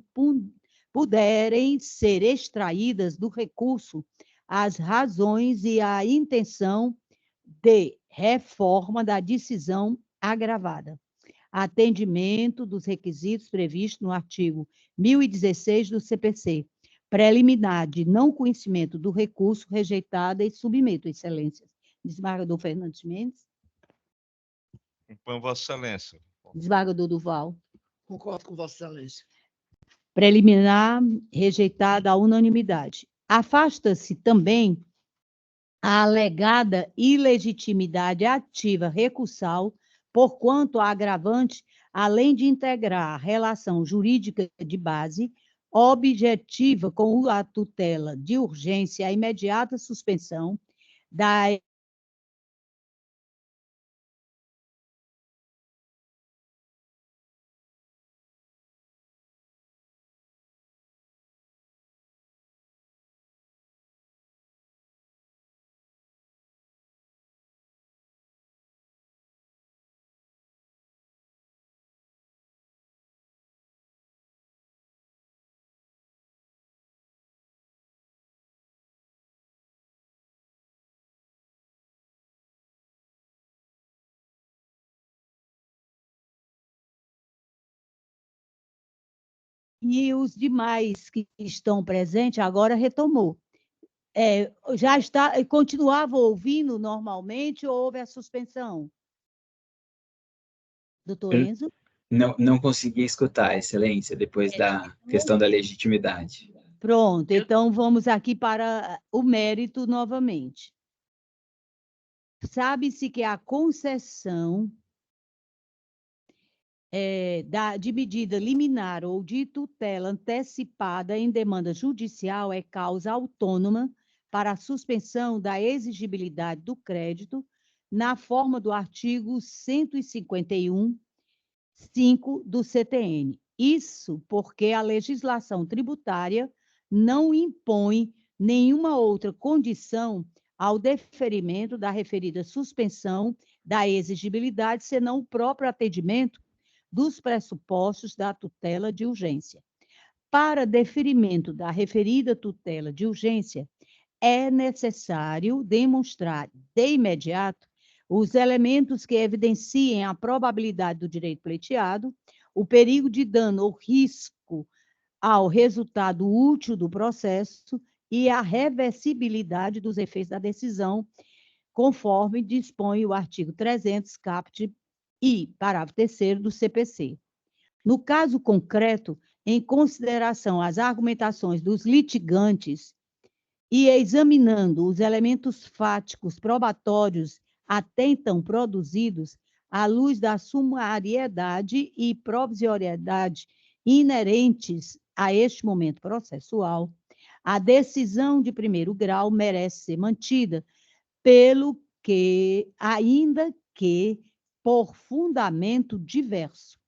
puderem ser extraídas do recurso as razões e a intenção de reforma da decisão agravada. Atendimento dos requisitos previstos no artigo 1016 do CPC, preliminar de não conhecimento do recurso rejeitado e submeto, excelências. Desembargador Fernandes Mendes. Acompanho Vossa Excelência. Desembargador Duval. Concordo com Vossa Excelência. Preliminar rejeitada à unanimidade. Afasta-se também a alegada ilegitimidade ativa recursal, porquanto a agravante, além de integrar a relação jurídica de base, objetiva com a tutela de urgência, a imediata suspensão da E os demais que estão presentes agora retomou. Já está, continuava ouvindo normalmente ou houve a suspensão? Doutor Eu Enzo? não consegui escutar, Excelência, depois da questão da legitimidade. Pronto, então vamos aqui para o mérito novamente. Sabe-se que a concessão de medida liminar ou de tutela antecipada em demanda judicial é causa autônoma para a suspensão da exigibilidade do crédito na forma do artigo 151, 5 do CTN. Isso porque a legislação tributária não impõe nenhuma outra condição ao deferimento da referida suspensão da exigibilidade, senão o próprio atendimento dos pressupostos da tutela de urgência. Para deferimento da referida tutela de urgência, é necessário demonstrar de imediato os elementos que evidenciem a probabilidade do direito pleiteado, o perigo de dano ou risco ao resultado útil do processo e a reversibilidade dos efeitos da decisão, conforme dispõe o artigo 300, caput I, parágrafo 3º do CPC. No caso concreto, em consideração às argumentações dos litigantes e examinando os elementos fáticos probatórios até então produzidos, à luz da sumariedade e provisoriedade inerentes a este momento processual, a decisão de primeiro grau merece ser mantida, pelo que, ainda que por fundamento diverso.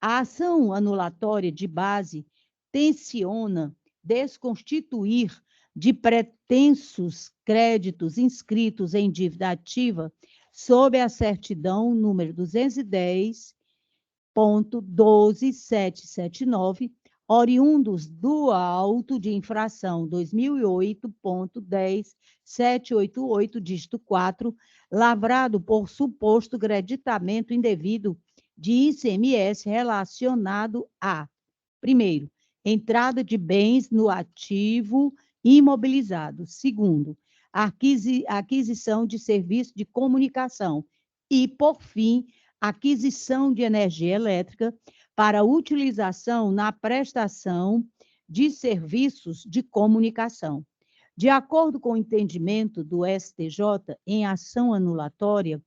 A ação anulatória de base tenciona desconstituir de pretensos créditos inscritos em dívida ativa sob a certidão número 210.12779, oriundos do auto de infração 2008.10788, dígito 4, lavrado por suposto creditamento indevido de ICMS relacionado a, primeiro, entrada de bens no ativo imobilizado. Segundo, aquisição de serviço de comunicação. E, por fim, aquisição de energia elétrica para utilização na prestação de serviços de comunicação. De acordo com o entendimento do STJ, em ação anulatória,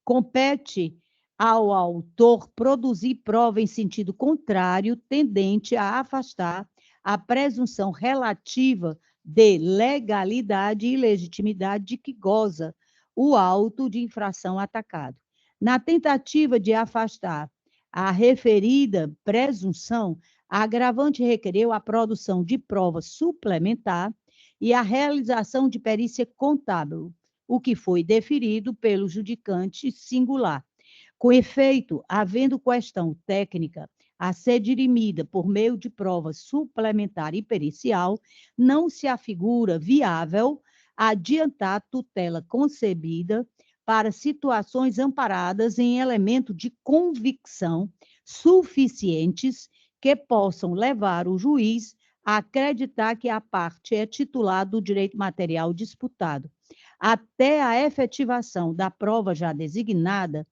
compete ao autor produzir prova em sentido contrário, tendente a afastar a presunção relativa de legalidade e legitimidade de que goza o auto de infração atacado. Na tentativa de afastar a referida presunção, a agravante requereu a produção de prova suplementar e a realização de perícia contábil, o que foi deferido pelo judicante singular. Com efeito, havendo questão técnica a ser dirimida por meio de prova suplementar e pericial, não se afigura viável adiantar tutela concebida para situações amparadas em elemento de convicção suficientes que possam levar o juiz a acreditar que a parte é titular do direito material disputado. Até a efetivação da prova já designada,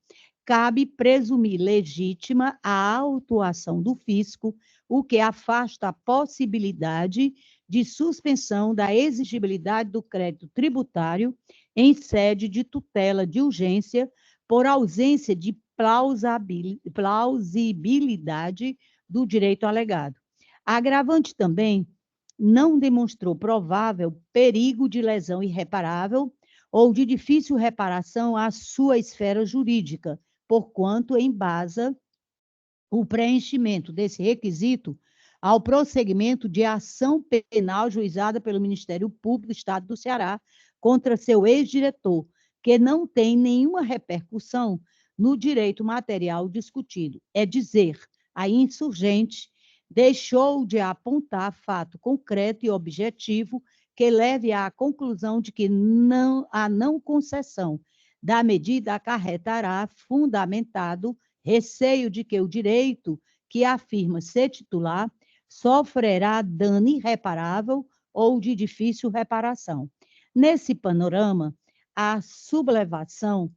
cabe presumir legítima a autuação do fisco, o que afasta a possibilidade de suspensão da exigibilidade do crédito tributário em sede de tutela de urgência por ausência de plausibilidade do direito alegado. A agravante também não demonstrou provável perigo de lesão irreparável ou de difícil reparação à sua esfera jurídica, porquanto embasa o preenchimento desse requisito ao prosseguimento de ação penal juizada pelo Ministério Público do Estado do Ceará contra seu ex-diretor, que não tem nenhuma repercussão no direito material discutido. É dizer, a insurgente deixou de apontar fato concreto e objetivo que leve à conclusão de que a não concessão da medida acarretará fundamentado receio de que o direito que afirma ser titular sofrerá dano irreparável ou de difícil reparação. Nesse panorama, a sublevação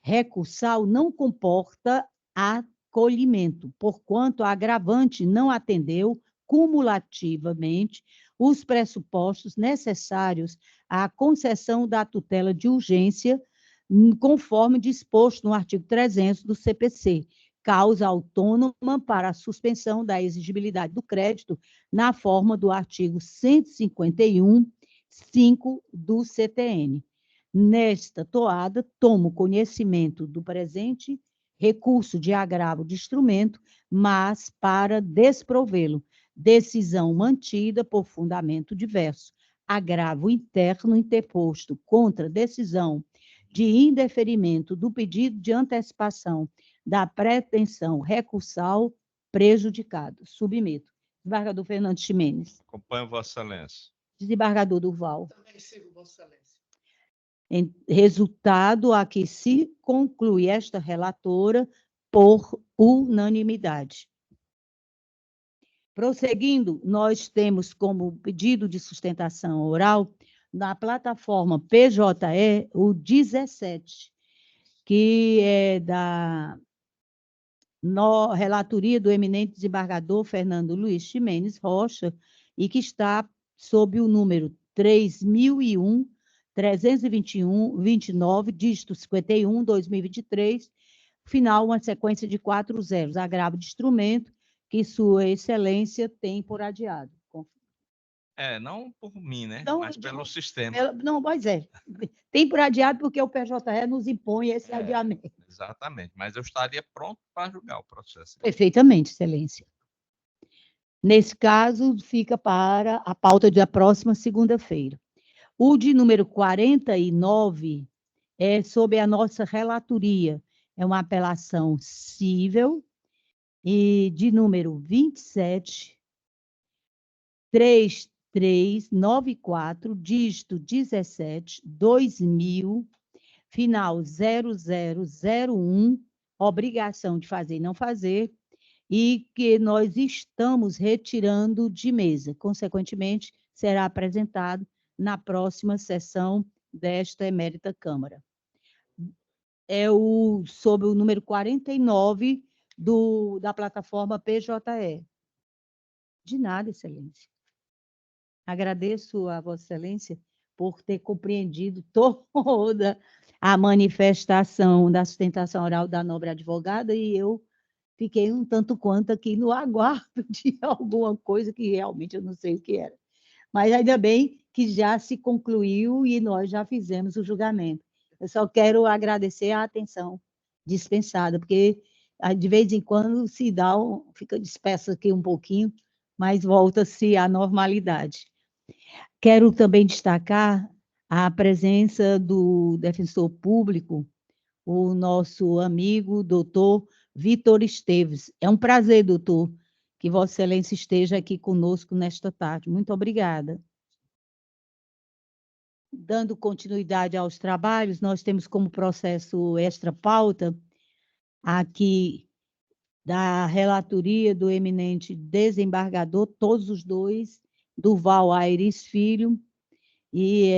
recursal não comporta acolhimento, porquanto a agravante não atendeu cumulativamente os pressupostos necessários à concessão da tutela de urgência, conforme disposto no artigo 300 do CPC, causa autônoma para a suspensão da exigibilidade do crédito na forma do artigo 151(5) do CTN. Nesta toada, tomo conhecimento do presente recurso de agravo de instrumento, mas para desprovê-lo, decisão mantida por fundamento diverso, agravo interno interposto contra decisão de indeferimento do pedido de antecipação da pretensão recursal prejudicado. Submeto. Desembargador Fernando Ximenes. Acompanho Vossa Excelência. Desembargador Durval. Também sigo, Vossa Excelência. Resultado a que se conclui esta relatora por unanimidade. Prosseguindo, nós temos como pedido de sustentação oral, na plataforma PJE, o 17, que é da relatoria do eminente desembargador Fernando Luiz Ximenes Rocha, e que está sob o número 3001-321-29, dígito 51, 2023, final, uma sequência de 4 zeros, agravo de instrumento, que Sua Excelência tem por adiado. Não por mim, né? Não, mas pelo sistema. Não, pois é. Tem por adiado porque o PJE nos impõe esse adiamento. Exatamente, mas eu estaria pronto para julgar o processo. Perfeitamente, Excelência. Nesse caso, fica para a pauta da próxima segunda-feira. O de número 49 é sobre a nossa relatoria. É uma apelação cível e de número 27.3394, dígito 17, 2000, final 0001, obrigação de fazer e não fazer, e que nós estamos retirando de mesa. Consequentemente, será apresentado na próxima sessão desta emérita Câmara. É sobre o número 49 da plataforma PJE. De nada, Excelência. Agradeço a Vossa Excelência por ter compreendido toda a manifestação da sustentação oral da nobre advogada, e eu fiquei um tanto quanto aqui no aguardo de alguma coisa que realmente eu não sei o que era. Mas ainda bem que já se concluiu e nós já fizemos o julgamento. Eu só quero agradecer a atenção dispensada, porque de vez em quando se dá, fica disperso aqui um pouquinho, mas volta-se à normalidade. Quero também destacar a presença do defensor público, o nosso amigo doutor Vitor Esteves. É um prazer, doutor, que Vossa Excelência esteja aqui conosco nesta tarde. Muito obrigada. Dando continuidade aos trabalhos, nós temos como processo extra-pauta aqui da relatoria do eminente desembargador, todos os dois, Durval Aires Filho, e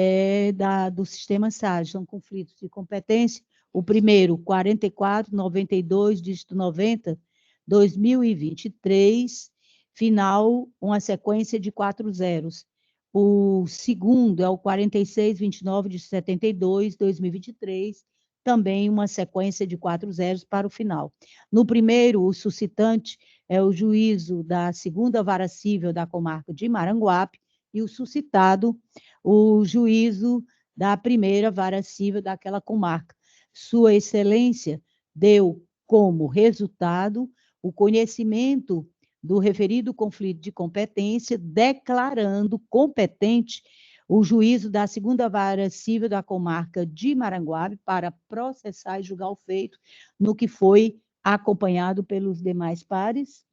do sistema SAGE, são conflitos de competência. O primeiro, 4492, dígito 90, 2023, final, uma sequência de 4 zeros. O segundo é o 4629, de 72, 2023, também uma sequência de 4 zeros para o final. No primeiro, o suscitante é o juízo da segunda vara cível da comarca de Maranguape, e o suscitado, o juízo da primeira vara cível daquela comarca. Sua Excelência deu como resultado o conhecimento do referido conflito de competência, declarando competente o juízo da segunda vara cível da comarca de Maranguape para processar e julgar o feito, no que foi acompanhado pelos demais pares.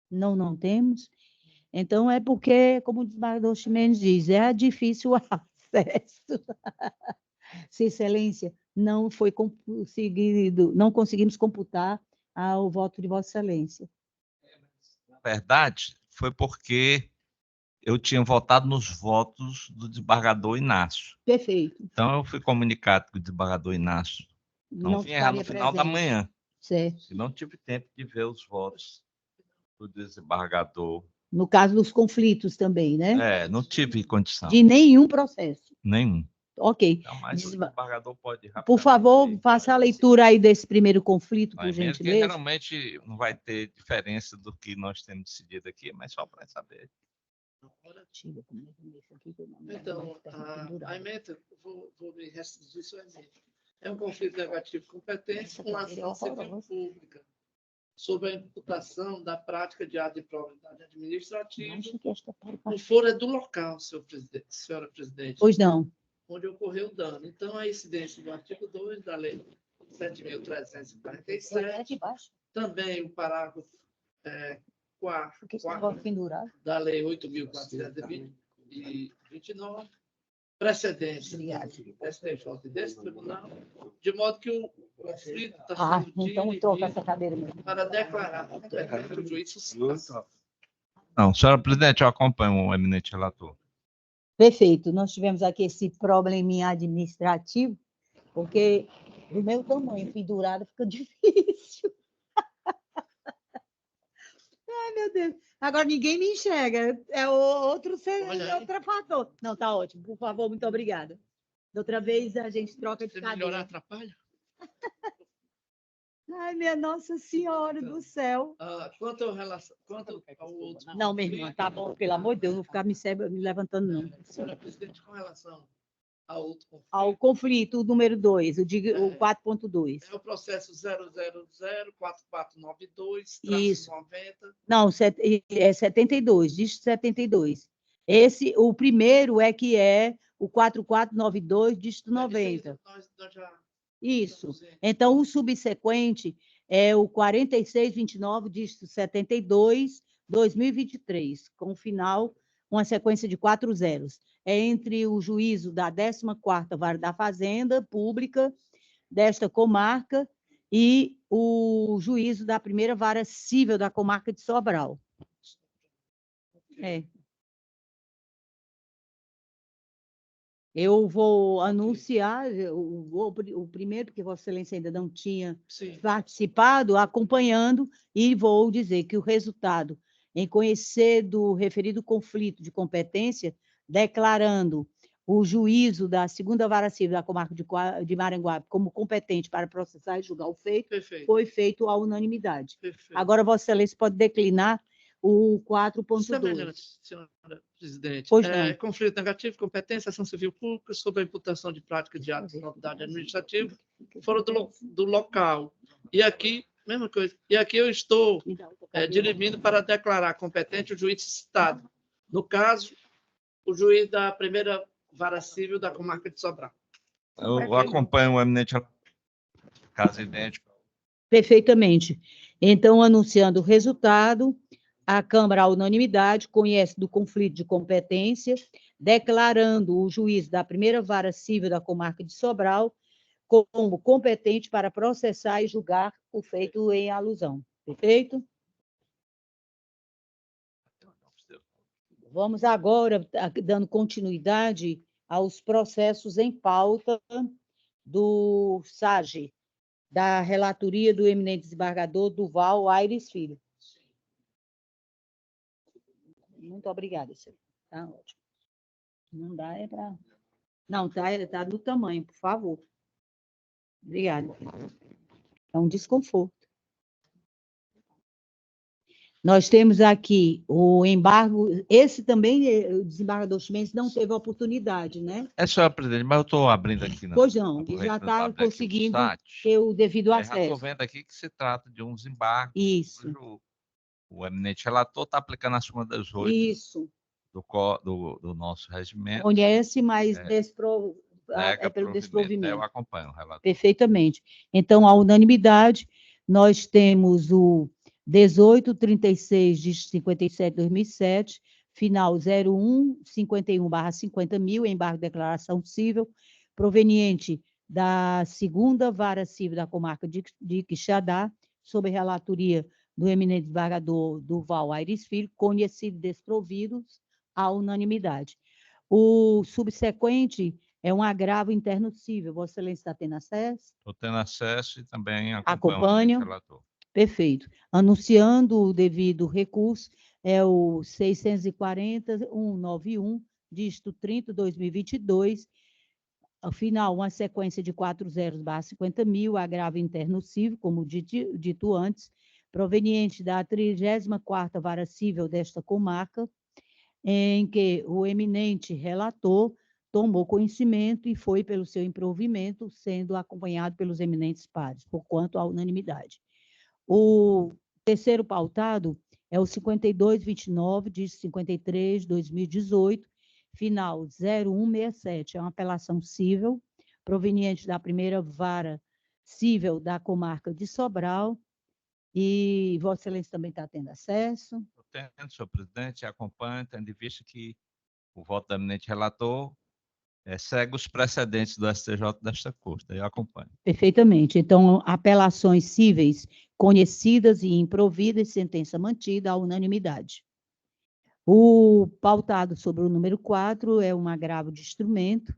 Não temos. Então, é porque, como o desembargador Ximenes diz, é difícil o acesso. Se Excelência, não foi conseguido, não conseguimos computar ao voto de Vossa Excelência. Na verdade, foi porque eu tinha votado nos votos do desembargador Inácio. Perfeito. Então, eu fui comunicado que o desembargador Inácio não vinha no final da manhã. Certo. E não tive tempo de ver os votos do desembargador. No caso dos conflitos também, né? Não tive condição. De nenhum processo. Nenhum. Ok. Então, mas o desembargador pode Por favor, rapidamente- faça a leitura aí desse primeiro conflito, Vai por mesmo, que gentileza. geralmente não vai ter diferença do que nós temos decidido aqui, mas só para saber. Então, a emenda, vou me restringir sua emenda. É um conflito negativo de competência com ação civil pública sobre a imputação da prática de ato de improbidade administrativa no foro é do local, senhora presidente, Pois não. onde ocorreu o dano. Então, a incidência do artigo 2 da Lei 7.347, também o parágrafo 4 da Lei 8.429, precedência do STJ desse tribunal, de modo que o conflito está sendo Então troca essa dirigido cadeira mesmo. para declarar o juiz suspenso. Não, senhora presidente, eu acompanho o eminente relator. Perfeito. Nós tivemos aqui esse probleminha administrativo, porque do meu tamanho, pendurado, fica difícil. Ai, meu Deus. Agora ninguém me enxerga. É outro fator. Não, tá ótimo. Por favor, muito obrigada. Da outra vez a gente troca de Se melhorar, cadeira. atrapalha? Ai, minha Nossa Senhora do céu. Quanto ao outro... Não, minha irmã, tá bom, pelo amor de Deus, não vou ficar me levantando, não. Senhora presidente, com relação ao outro conflito... Ao conflito número 2, o 4.2. É o processo 0004492/90. Isso. Não, é 72, diz 72. Esse, o primeiro é o 4492, dígito 90. Nós já... Isso. Então, o subsequente é o 4629, dígito 72, 2023, com final, uma sequência de 4 zeros. É entre o juízo da 14ª Vara da Fazenda Pública desta comarca e o juízo da primeira Vara Cível da comarca de Sobral. Eu vou anunciar o primeiro, porque Vossa Excelência ainda não tinha participado, acompanhando, e vou dizer que o resultado, em conhecer do referido conflito de competência, declarando o juízo da 2ª Vara Civil da comarca de Maranguape como competente para processar e julgar o feito, foi feito à unanimidade. Perfeito. Agora, Vossa Excelência pode declinar o 4.2. Senhora presidente. Pois não. Conflito negativo, competência, ação civil pública sobre a imputação de prática de atos de improbidade administrativa fora do local. E aqui, mesma coisa. E aqui eu estou dirimindo para declarar competente o juiz citado. No caso, o juiz da primeira Vara Civil da comarca de Sobral. Eu acompanho o eminente caso idêntico. Perfeitamente. Então, anunciando o resultado, a Câmara, à unanimidade, conhece do conflito de competência, declarando o juiz da primeira Vara Civil da comarca de Sobral como competente para processar e julgar o feito em alusão. Perfeito? Vamos agora, dando continuidade aos processos em pauta do SAGE, da relatoria do eminente desembargador Duval Aires Filho. Muito obrigada, senhor. Tá ótimo. Não dá, é para... Não, tá do tamanho, por favor. Obrigada. É um desconforto. Nós temos aqui o embargo, esse também, o desembargador Chimenez não teve oportunidade, né? Senhora presidente, mas eu estou abrindo aqui. Pois não, ele já está conseguindo ter o devido acesso. Estou vendo aqui que se trata de um desembargo. Isso. O eminente relator está aplicando a súmula 18 Isso. do nosso regimento. Conhece, mas pelo desprovimento. Eu acompanho o relator. Perfeitamente. Então, à unanimidade, nós temos o 1836 de 57/2007, final 0151/50.000, embargo de declaração civil, proveniente da 2ª Vara Civil da comarca de Quixadá, sob relatoria do eminente desembargador Durval Aires Filho, conhecido e desprovidos à unanimidade. O subsequente é um agravo interno cível. Vossa Excelência está tendo acesso? Estou tendo acesso e também Acompanho. o relator. Perfeito. Anunciando o devido recurso, é o 640.191, dígito 30/2022, ao final, uma sequência de 4 zeros/50.000, agravo interno cível, como dito antes, proveniente da 34ª Vara Cível desta comarca, em que o eminente relator tomou conhecimento e foi pelo seu improvimento, sendo acompanhado pelos eminentes pares, por quanto à unanimidade. O terceiro pautado é o 5229, dígito 53/2018, final 0167. É uma apelação cível, proveniente da primeira vara cível da comarca de Sobral, e Vossa Excelência também está tendo acesso. Estou tendo, senhor presidente, acompanho, tendo em vista que o voto do eminente relator segue os precedentes do STJ desta Corte. Eu acompanho. Perfeitamente. Então, apelações cíveis conhecidas e improvidas, sentença mantida à unanimidade. O pautado sobre o número 4 é um agravo de instrumento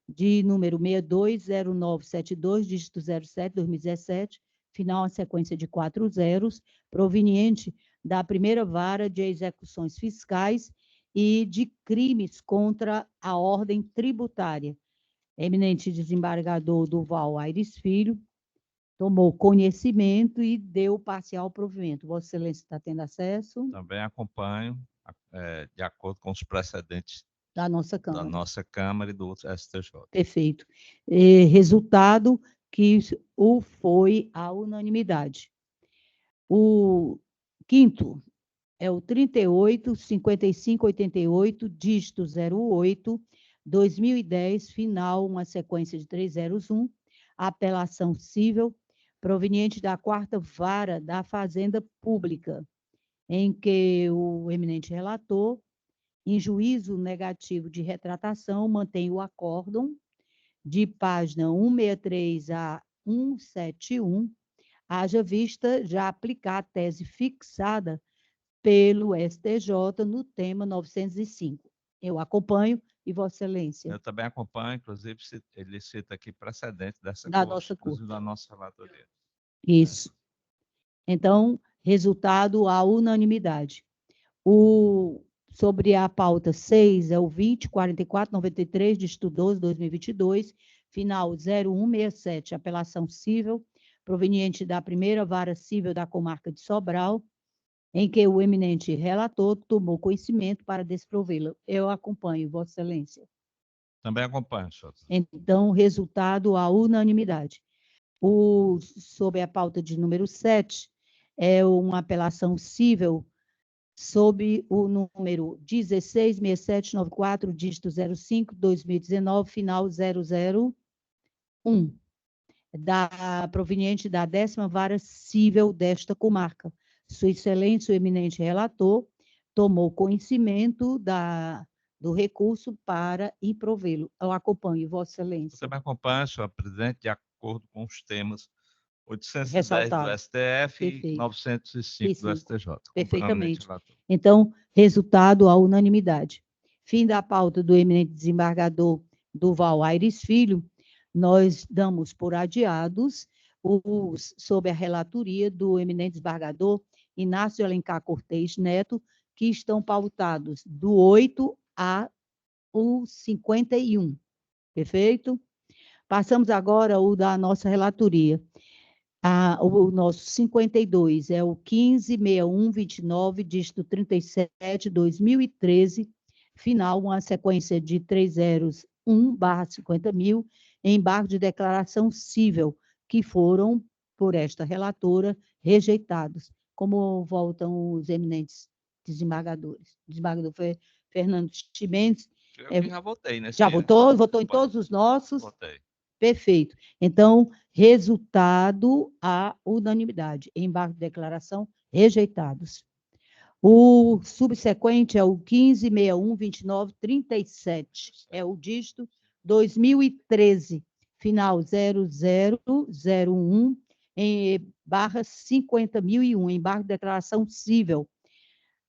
de número 620972, dígito 07/2017, final a sequência de 4 zeros, proveniente da primeira vara de execuções fiscais e de crimes contra a ordem tributária. Eminente desembargador Durval Aires Filho tomou conhecimento e deu parcial provimento. Vossa Excelência está tendo acesso? Também acompanho, de acordo com os precedentes Da nossa Câmara. da nossa Câmara e do STJ. Perfeito. Resultado que o foi à unanimidade. O quinto é o 38.5588, dígito 08, 2010, final, uma sequência de 301, apelação cível, proveniente da 4ª Vara da Fazenda Pública, em que o eminente relator, em juízo negativo de retratação, mantém o acórdão de página 163 a 171, haja vista já aplicar a tese fixada pelo STJ no tema 905. Eu acompanho e Vossa Excelência. Eu também acompanho, inclusive, ele cita aqui precedentes dessa Da Corte, nossa inclusive Corte. da nossa relatoria. Isso. Então, resultado à unanimidade. Sobre a pauta 6, é o 20.4493, dígito 12/2022, final 0167, apelação cível, proveniente da primeira vara cível da comarca de Sobral, em que o eminente relator tomou conhecimento para desprovê-la. Eu acompanho, Vossa Excelência. Também acompanho, senhor. Então, resultado à unanimidade. Sob a pauta de número 7, é uma apelação cível sob o número 166794, dígito 05, 2019, final 001, proveniente da 10ª Vara Cível desta comarca. Sua Excelência, o eminente relator, tomou conhecimento do recurso para improvê-lo. Eu acompanho, Vossa Excelência. Eu também acompanho, senhor presidente, de acordo com os temas 810 Ressaltado. do STF Perfeito. e 905 do STJ. Perfeitamente. Então, resultado à unanimidade. Fim da pauta do eminente desembargador Durval Aires Filho, nós damos por adiados sob a relatoria do eminente desembargador Inácio Alencar Cortez Neto, que estão pautados do 8 ao 51. Perfeito? Passamos agora ao da nossa relatoria. O nosso 52 é o 15.6129, dígito 37/2013, final, uma sequência de 301/50.000, embargo de declaração cível, que foram, por esta relatora, rejeitados. Como voltam os eminentes desembargadores? O desembargador foi Fernando Chimenez. Eu já votei nesse. Já votou? Votou em todos os nossos? Votei. Perfeito. Então, resultado à unanimidade. Embargo de declaração rejeitados. O subsequente é o 15.612937. É o dígito 2013, final 0001, 50.001, embargo de declaração cível.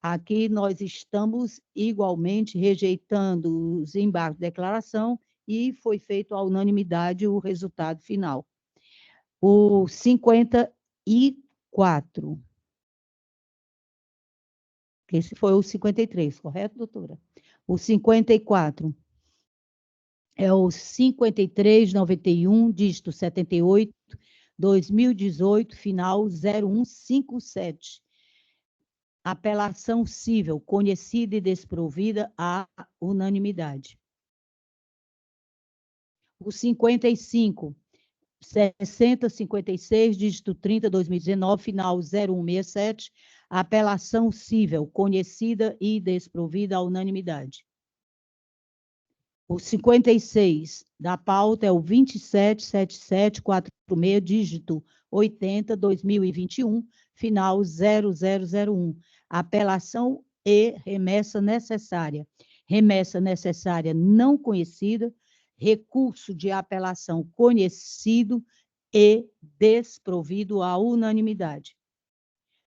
Aqui nós estamos igualmente rejeitando os embargos de declaração e foi feito à unanimidade o resultado final. O 54. Esse foi o 53, correto, doutora? O 54 é o 5391, dígito 78, 2018, final 0157. Apelação cível, conhecida e desprovida à unanimidade. O 55, 6056, dígito 30, 2019, final 0167. Apelação cível, conhecida e desprovida à unanimidade. O 56 da pauta é o 277746, dígito 80, 2021, final 0001. Apelação e remessa necessária. Remessa necessária não conhecida, recurso de apelação conhecido e desprovido à unanimidade.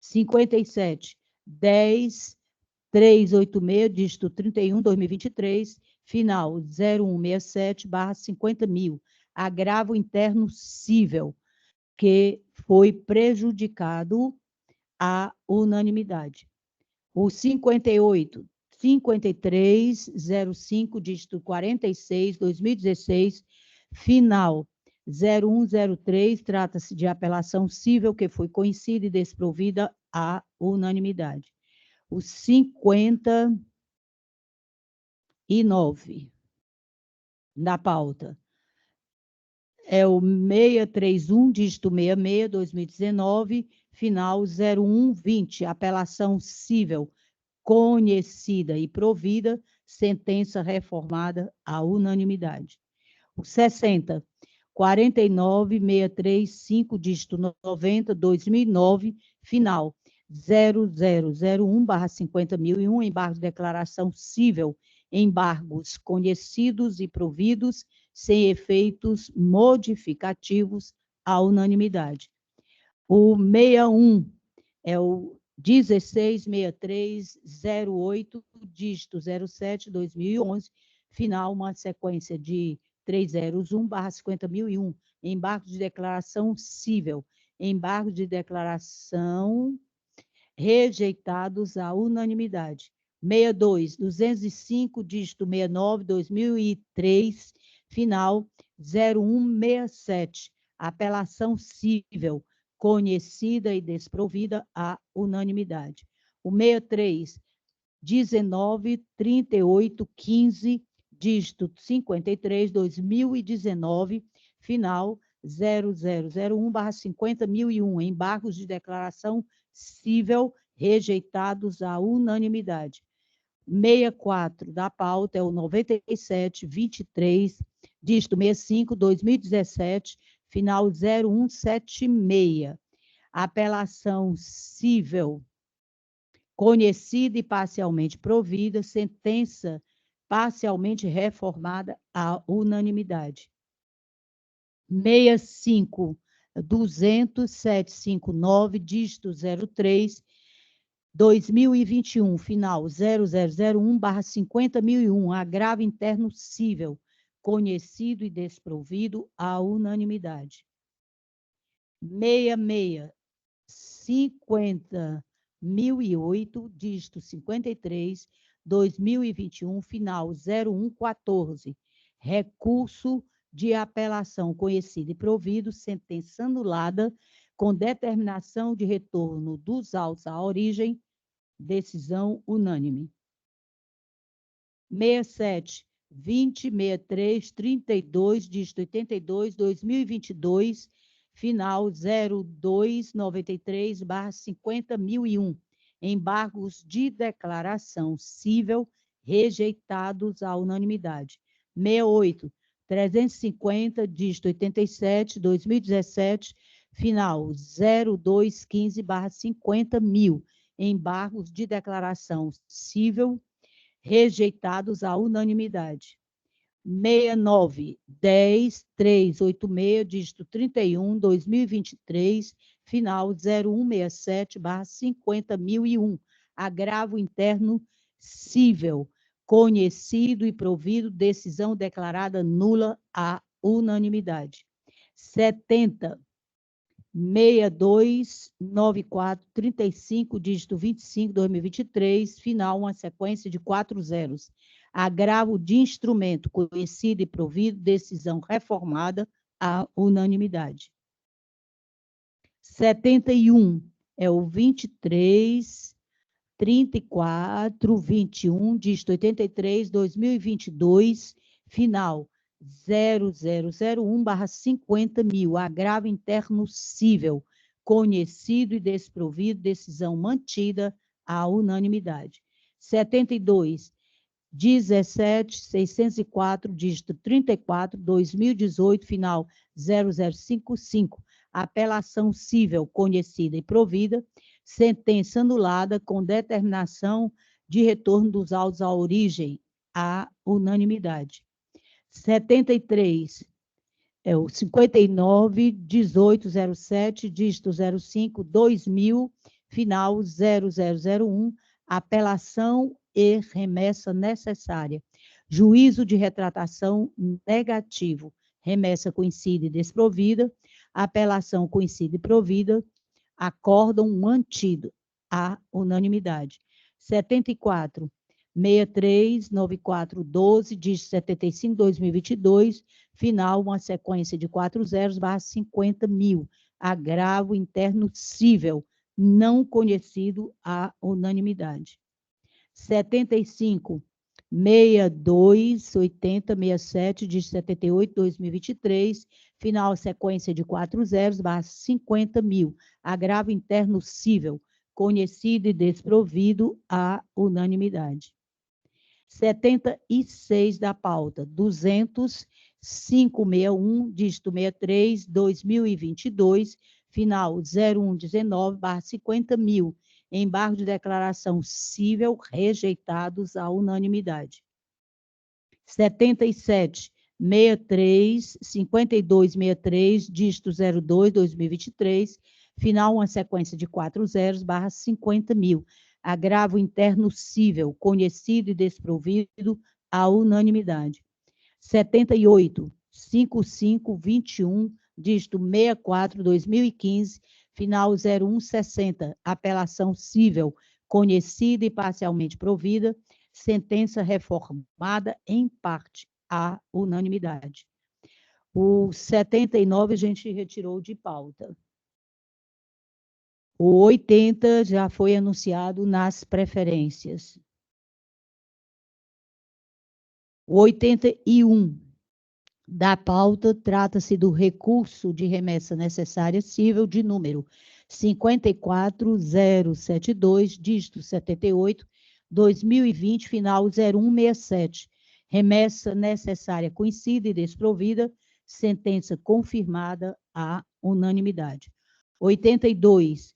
57, 10386, dígito 31, 2023, final 0167/50.000, agravo interno cível, que foi prejudicado à unanimidade. O 58, 5305, dígito 46, 2016, final 0103, trata-se de apelação cível que foi conhecida e desprovida à unanimidade. O 59 na pauta é o 631, dígito 66, 2019, final 0120, apelação cível conhecida e provida, sentença reformada à unanimidade. O 60, 49635, dígito 90, 2009, final 0001/50.001, embargo de declaração cível, embargos conhecidos e providos, sem efeitos modificativos à unanimidade. O 61 é o 166308, dígito 07, 2011, final, uma sequência de 301/50.001, embargo de declaração cível, embargo de declaração rejeitados à unanimidade. 62, 205, dígito 69, 2003, final 0167, apelação cível, conhecida e desprovida à unanimidade. O 63, 19, 38, 15, dígito 53, 2019, final 0001/50.001, embargos de declaração cível rejeitados à unanimidade. 64 da pauta é o 97, 23, dígito 65, 2017, final 0176. Apelação cível conhecida e parcialmente provida, sentença parcialmente reformada à unanimidade. 65, 200, 759, dígito 03, 2021, final 0001/50.001, agravo interno cível, conhecido e desprovido à unanimidade. 66, 50.008, dígito 53, 2021, final 0114, recurso de apelação conhecido e provido, sentença anulada com determinação de retorno dos autos à origem, decisão unânime. 67, 20, 63, 32, dígito 82, 2022, final 0293/50.001, embargos de declaração cível rejeitados à unanimidade. 68, 350, dígito 87, 2017, final 0215/50.000, embargos de declaração cível rejeitados à unanimidade. 69 10 386, dígito 31, 2023, final 0167/50.001, agravo interno cível, conhecido e provido, decisão declarada nula à unanimidade. 70 629435, dígito 25, 2023, final, uma sequência de 4 zeros. Agravo de instrumento, conhecido e provido, decisão reformada à unanimidade. 71 é o 23, 34, 21, dígito 83, 2022, final 0001/50.000, agravo interno cível, conhecido e desprovido, decisão mantida à unanimidade. 72, 17, 604, dígito 34, 2018, final 0055, apelação cível conhecida e provida, sentença anulada com determinação de retorno dos autos à origem, à unanimidade. 73, é o 59, 1807, dígito 05, 2000, final 0001, apelação e remessa necessária. Juízo de retratação negativo, remessa conhecida e desprovida, apelação conhecida e provida, acórdão mantido, à unanimidade. 74, 63, 9412, dígito 75, 2022, final, uma sequência de 4 zeros/50.000, agravo interno cível, não conhecido à unanimidade. 75, 62, 80, 67, dígito 78, 2023, final, sequência de 4 zeros/50.000, agravo interno cível, conhecido e desprovido à unanimidade. 76 da pauta, 200, 561, dígito 63, 2022, final 0119/50.000, embargo de declaração cível rejeitados à unanimidade. 77, 63, 52, 63, dígito 02, 2023, final, uma sequência de 4 zeros/50.000, agravo interno cível, conhecido e desprovido à unanimidade. 78, 55, 21, dígito 64, 2015, final 0160, apelação cível, conhecida e parcialmente provida, sentença reformada em parte à unanimidade. O 79 a gente retirou de pauta. O 80 já foi anunciado nas preferências. O 81 da pauta trata-se do recurso de remessa necessária cível de número 54072, dígito 78, 2020, final 0167. Remessa necessária conhecida e desprovida, sentença confirmada à unanimidade. 82,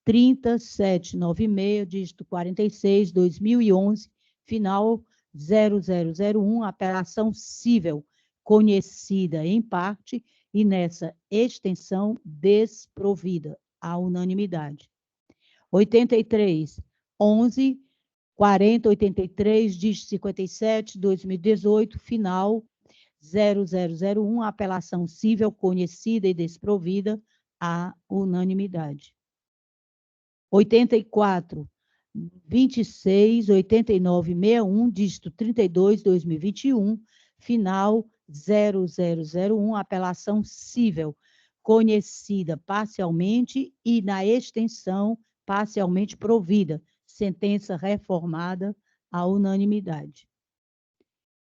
3796, dígito 46, 2011, final 0001, apelação cível, conhecida em parte e nessa extensão desprovida, à unanimidade. 83, 11, 40, 83, dígito 57, 2018, final 0001, apelação cível, conhecida e desprovida, à unanimidade. 84, 26, 89, 61, dígito 32, 2021, final 0001, apelação cível, conhecida parcialmente e na extensão parcialmente provida, sentença reformada à unanimidade.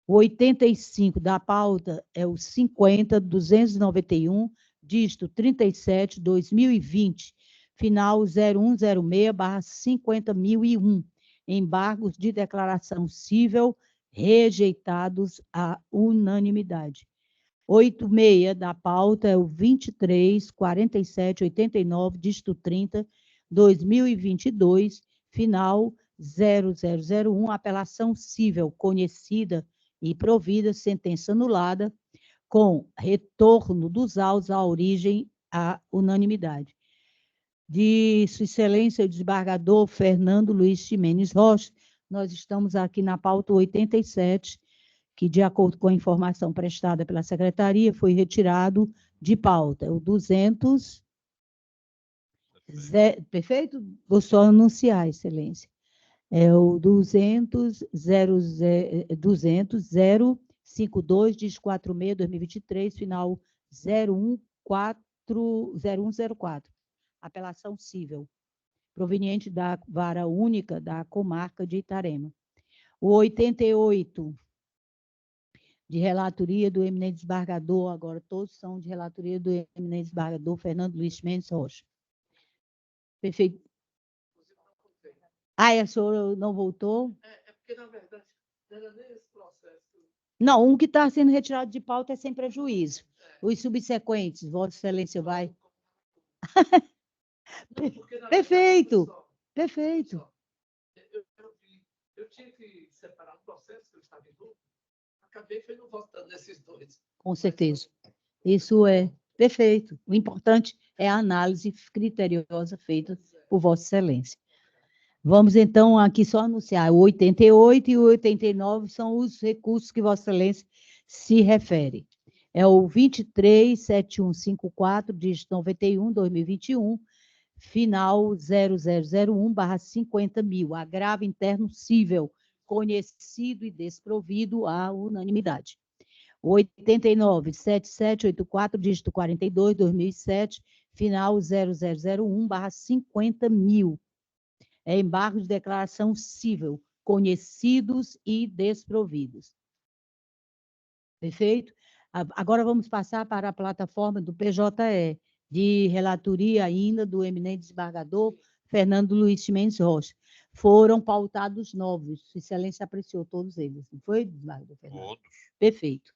O 85 da pauta é o 50, 291, dígito 37, 2020, final 0106/50.001, embargos de declaração cível rejeitados à unanimidade. 86 da pauta é o 23, 47, 89, dígito 30, 2022, final 0001, apelação cível conhecida e provida, sentença anulada, com retorno dos autos à origem à unanimidade. De Sua Excelência, o desembargador Fernando Luiz Ximenes Rocha, nós estamos aqui na pauta 87, que, de acordo com a informação prestada pela Secretaria, foi retirado de pauta. O 200... Perfeito? Vou só anunciar, Excelência. É o 200.052, diz 46/2023, final 0104. Apelação cível, proveniente da Vara Única da Comarca de Itarema. O 88, de relatoria do eminente desembargador, agora todos são de relatoria do eminente desembargador Fernando Luiz Mendes Rocha. Perfeito. Ah, a senhora não voltou? É porque, na verdade, era nesse processo. Não, um que está sendo retirado de pauta é sem prejuízo. Os subsequentes, Vossa Excelência vai. Perfeito, perfeito. Eu tinha que separar um processo que eu estava em dúvida, acabei não votando nesses dois. Com certeza. Isso é perfeito. O importante é a análise criteriosa feita por Vossa Excelência. Vamos, então, aqui só anunciar. O 88 e o 89 são os recursos que Vossa Excelência se refere. É o 237154, dígito 91, 2021, final 0001/50.000, agravo interno cível, conhecido e desprovido à unanimidade. 897784, dígito 42, 2007, final 0001/50.000. É embargo de declaração cível, conhecidos e desprovidos. Perfeito? Agora vamos passar para a plataforma do PJE, de relatoria ainda do eminente desembargador Fernando Luiz Ximenes Rocha. Foram pautados novos. Sua Excelência apreciou todos eles, não foi, desembargador Fernando? Todos. Perfeito.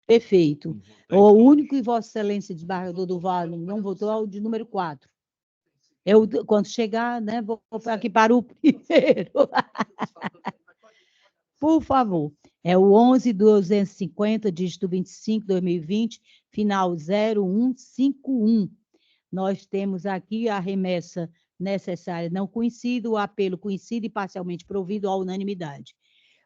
Perfeito. O único que Vossa Excelência, desembargador do Vale, não votou é o de número 4. Eu, quando chegar, né, vou aqui para o primeiro. Por favor. É o 11.250, dígito 25, 2020, final 0151. Nós temos aqui a remessa necessária não conhecida, o apelo conhecido e parcialmente provido à unanimidade.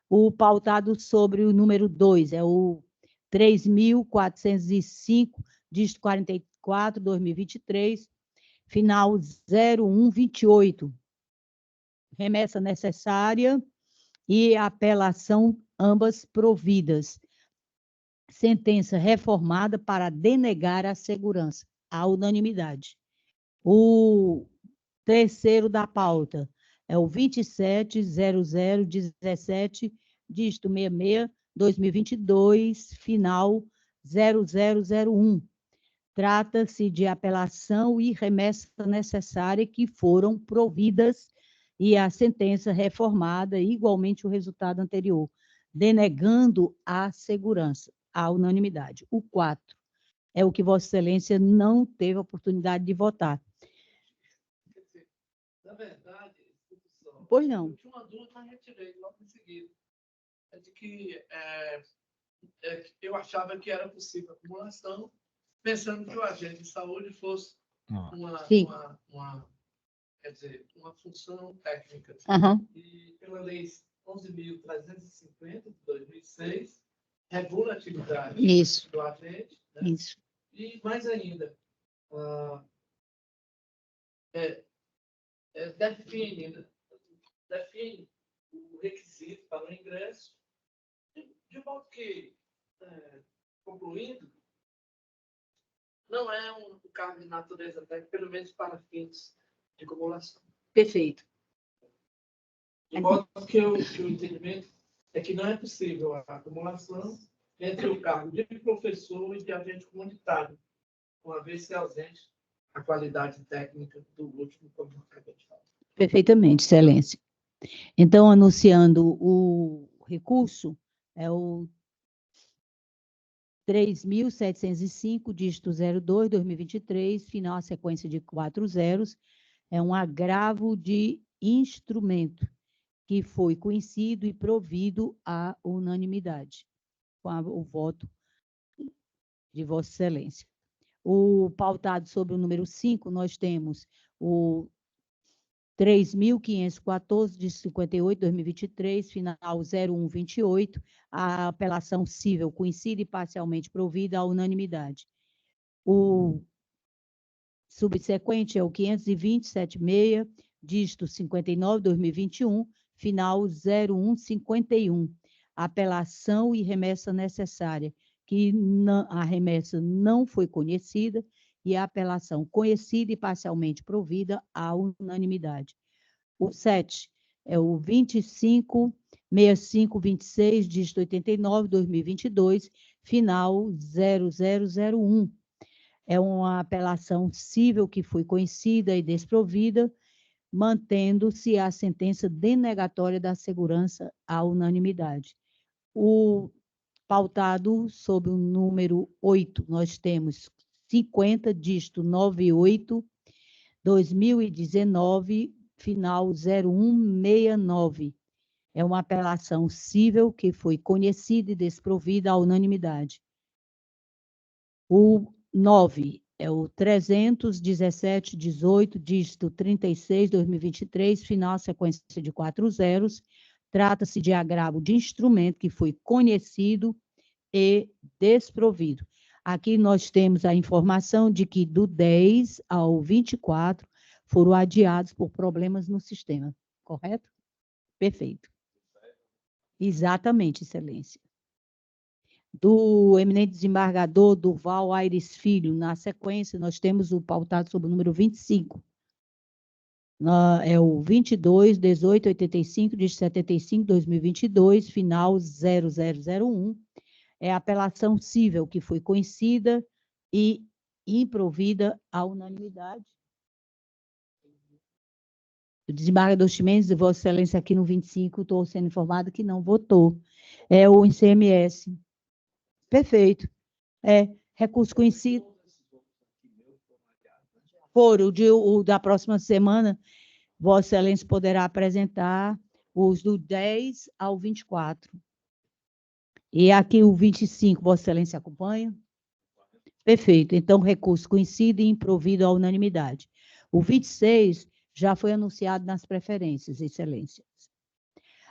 O pautado sobre o número 2 é o 3.405, dígito 44, 2023, final 0128. Remessa necessária e apelação, ambas providas. Sentença reformada para denegar a segurança, à unanimidade. O terceiro da pauta é o 270017, dígito 66, 2022, final 0001. Trata-se de apelação e remessa necessária que foram providas e a sentença reformada, igualmente o resultado anterior, denegando a segurança, à unanimidade. O 4 é o que Vossa Excelência não teve a oportunidade de votar. Na verdade, Pois não. eu tinha uma dúvida, mas retirei logo em seguida. É de que eu achava que era possível acumulação, pensando que o agente de saúde fosse uma função técnica. Uhum. E pela lei 11.350 de 2006, regula a atividade Isso. do agente. Né? Isso. E mais ainda, define o requisito para o ingresso, de modo que, concluindo, não é um cargo de natureza técnica, pelo menos para fins de acumulação. Perfeito. De modo que o entendimento é que não é possível a acumulação entre o cargo de professor e de agente comunitário, uma vez que é ausente a qualidade técnica do último, como eu acabei de falar. Perfeitamente, Excelência. Então, anunciando o recurso, é o 3.705, dígito 02, 2023, final a sequência de 4 zeros, é um agravo de instrumento que foi conhecido e provido à unanimidade, com o voto de Vossa Excelência. O pautado sobre o número 5, nós temos o 3.514 de 58/2023, final 0128, a apelação cível conhecida e parcialmente provida à unanimidade. O subsequente é o 520/76, dígito 59/2021, final 0151, apelação e remessa necessária, que a remessa não foi conhecida e a apelação conhecida e parcialmente provida à unanimidade. O 7 é o 25/65/26, dígito 89/2022, final 0001. É uma apelação cível que foi conhecida e desprovida, mantendo-se a sentença denegatória da segurança à unanimidade. O pautado sob o número 8, nós temos 50, dígito 98/2019, final 0169. É uma apelação cível que foi conhecida e desprovida à unanimidade. O 9 é o 317/18, dígito 36/2023, final sequência de 4 zeros. Trata-se de agravo de instrumento que foi conhecido e desprovido. Aqui nós temos a informação de que do 10 ao 24 foram adiados por problemas no sistema, correto? Perfeito. Exatamente, Excelência. Do eminente desembargador Durval Aires Filho, na sequência, nós temos o pautado sobre o número 25. É o 22/18/85, de 75/2022, final 0001. É a apelação cível que foi conhecida e improvida à unanimidade. O desembargador Ximenes, de Vossa Excelência, aqui no 25, estou sendo informado que não votou. É o ICMS. Perfeito. Recurso conhecido. O da próxima semana, Vossa Excelência poderá apresentar os do 10 ao 24. E aqui o 25, Vossa Excelência acompanha? Perfeito. Então, recurso conhecido e improvido à unanimidade. O 26 já foi anunciado nas preferências, Excelências.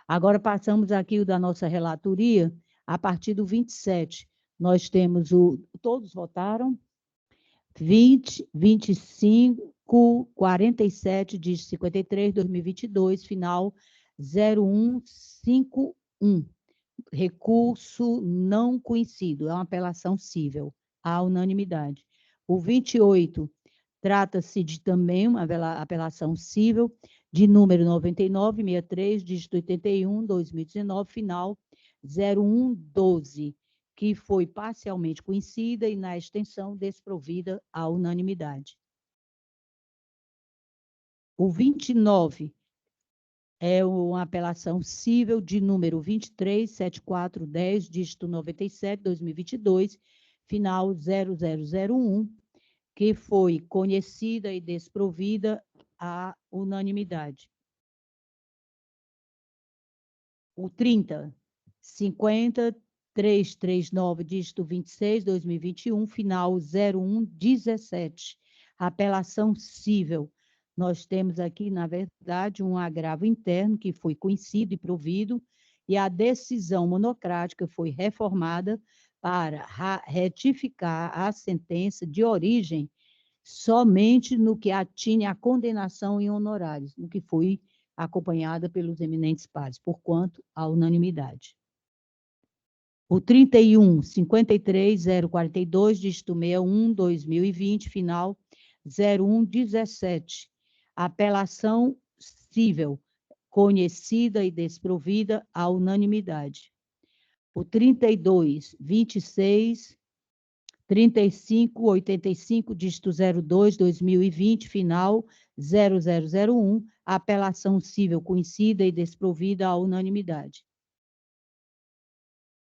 Agora passamos aqui o da nossa relatoria, a partir do 27. Nós temos todos votaram? 20, 25, 47, de 53/2022, final 0151. Recurso não conhecido, é uma apelação cível, à unanimidade. O 28 trata-se de também uma apelação cível, de número 9963, dígito 81/2019, final 0112, que foi parcialmente conhecida e, na extensão, desprovida à unanimidade. O 29 é uma apelação cível de número 237410, dígito 97/2022, final 0001, que foi conhecida e desprovida à unanimidade. O 30, 50339, dígito 26/2021, final 0117, apelação cível. Nós temos aqui, na verdade, um agravo interno que foi conhecido e provido, e a decisão monocrática foi reformada para retificar a sentença de origem somente no que atine à condenação em honorários, no que foi acompanhada pelos eminentes pares, porquanto à unanimidade. O 31, 53042, dígito 61/2020, final 0117, apelação cível, conhecida e desprovida à unanimidade. O 32, 26, 3585, dígito 02/2020, final 0001, apelação cível conhecida e desprovida à unanimidade.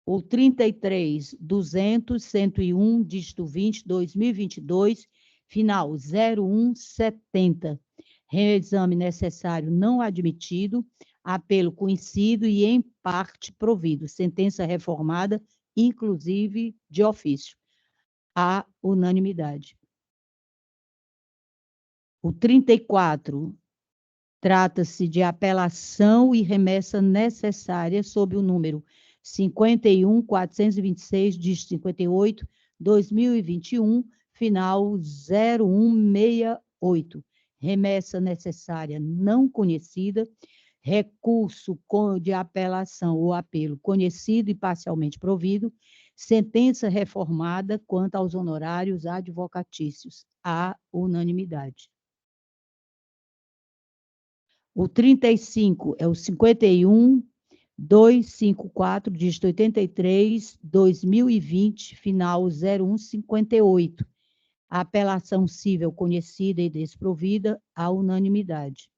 O 33, 200, 101, dígito 20, 2022, final 0170, reexame necessário não admitido, apelo conhecido e em parte provido, sentença reformada, inclusive de ofício, à unanimidade. O 34 trata-se de apelação e remessa necessária sob o número 51.426, dígito 58, 2021, final 0168. Remessa necessária não conhecida, recurso de apelação ou apelo conhecido e parcialmente provido, sentença reformada quanto aos honorários advocatícios, à unanimidade. O 35 é o 51.254, dígito 83, 2020, final 0158. A apelação cível conhecida e desprovida, à unanimidade.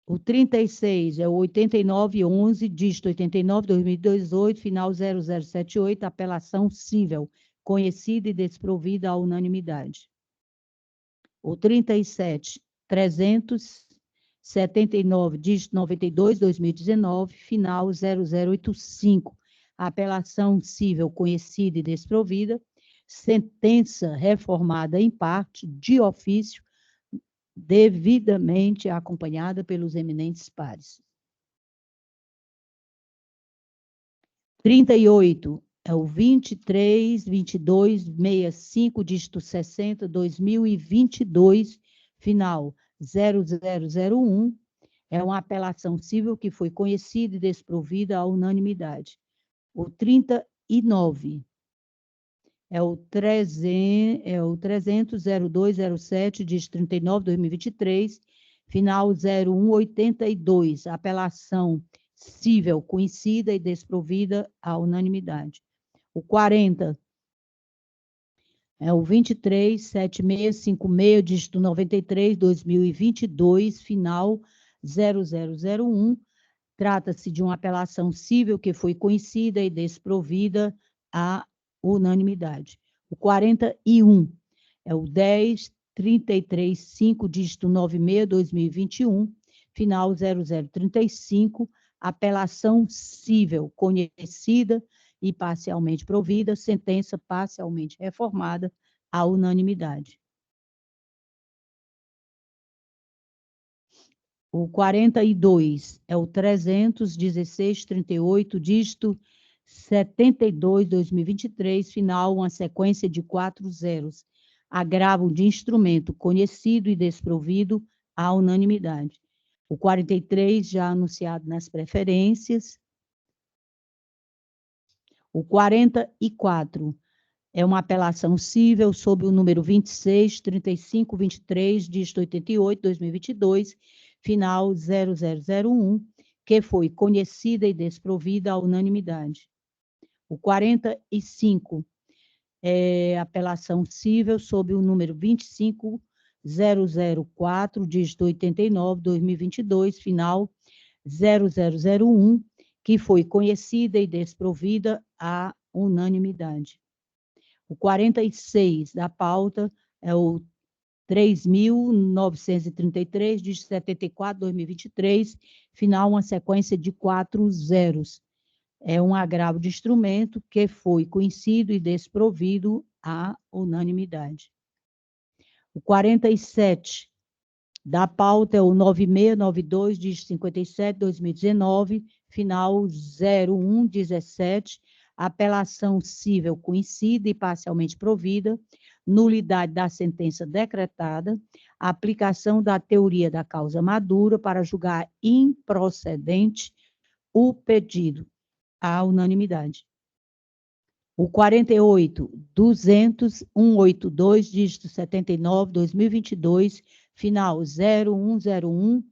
O 36 é o 89.11, dígito 89, 2018, final 0078, apelação cível conhecida e desprovida, à unanimidade. O 37, 379, dígito 92, 2019, final 0085, apelação cível conhecida e desprovida, sentença reformada em parte, de ofício, devidamente acompanhada pelos eminentes pares. 38, é o 23.22.65, dígito 60, 2022, final 0001, é uma apelação cível que foi conhecida e desprovida à unanimidade. O 39 é o 300.0207, dígito 39, 2023, final 0182, apelação cível conhecida e desprovida à unanimidade. O 40 é o 23.7656, dígito 93, 2022, final 0001. Trata-se de uma apelação cível que foi conhecida e desprovida à unanimidade. O 41 é o 10.33.5, dígito 96, 2021, final 0035, apelação cível conhecida e parcialmente provida, sentença parcialmente reformada, à unanimidade. O 42 é o 316.38, dígito 72, 2023, final, uma sequência de 4 zeros. Agravo de instrumento conhecido e desprovido, à unanimidade. O 43, já anunciado nas preferências. O 44 é uma apelação cível sob o número 26.3523, dígito 88, 2022, final 0001, que foi conhecida e desprovida à unanimidade. O 45 é apelação cível sob o número 25.004, dígito 89, 2022, final 0001, que foi conhecida e desprovida à unanimidade. O 46 da pauta é o 3.933, dígito 74, 2023, final, uma sequência de 4 zeros. É um agravo de instrumento que foi conhecido e desprovido à unanimidade. O 47 da pauta é o 9692, dígito 57, 2019, final 0117, apelação cível conhecida e parcialmente provida, nulidade da sentença decretada, aplicação da teoria da causa madura para julgar improcedente o pedido, à unanimidade. O 48.200.182, dígito 79, 2022, final 0101,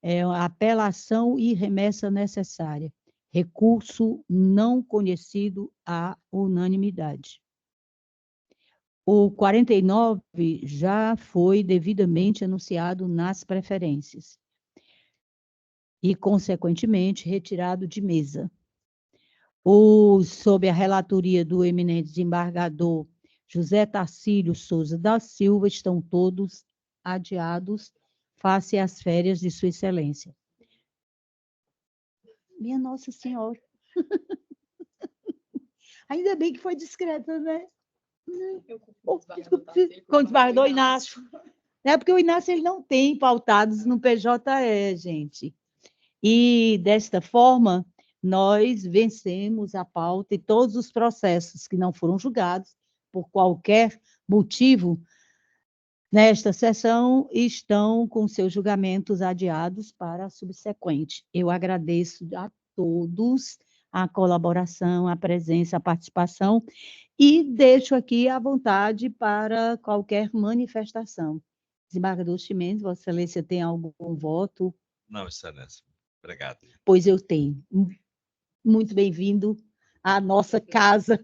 é a apelação e remessa necessária. Recurso não conhecido, à unanimidade. O 49 já foi devidamente anunciado nas preferências e, consequentemente, retirado de mesa. Sob a relatoria do eminente desembargador José Tarcílio Souza da Silva, estão todos adiados face às férias de Sua Excelência. Minha Nossa Senhora! Ainda bem que foi discreta, né? Com o desembargador Inácio. É porque o Inácio ele não tem pautados no PJE, gente. E, desta forma, nós vencemos a pauta e todos os processos que não foram julgados, por qualquer motivo, nesta sessão, estão com seus julgamentos adiados para a subsequente. Eu agradeço a todos a colaboração, a presença, a participação e deixo aqui à vontade para qualquer manifestação. Desembargador Ximenes, Vossa Excelência tem algum voto? Não, Excelência. Obrigado. Pois eu tenho. Muito bem-vindo à nossa casa,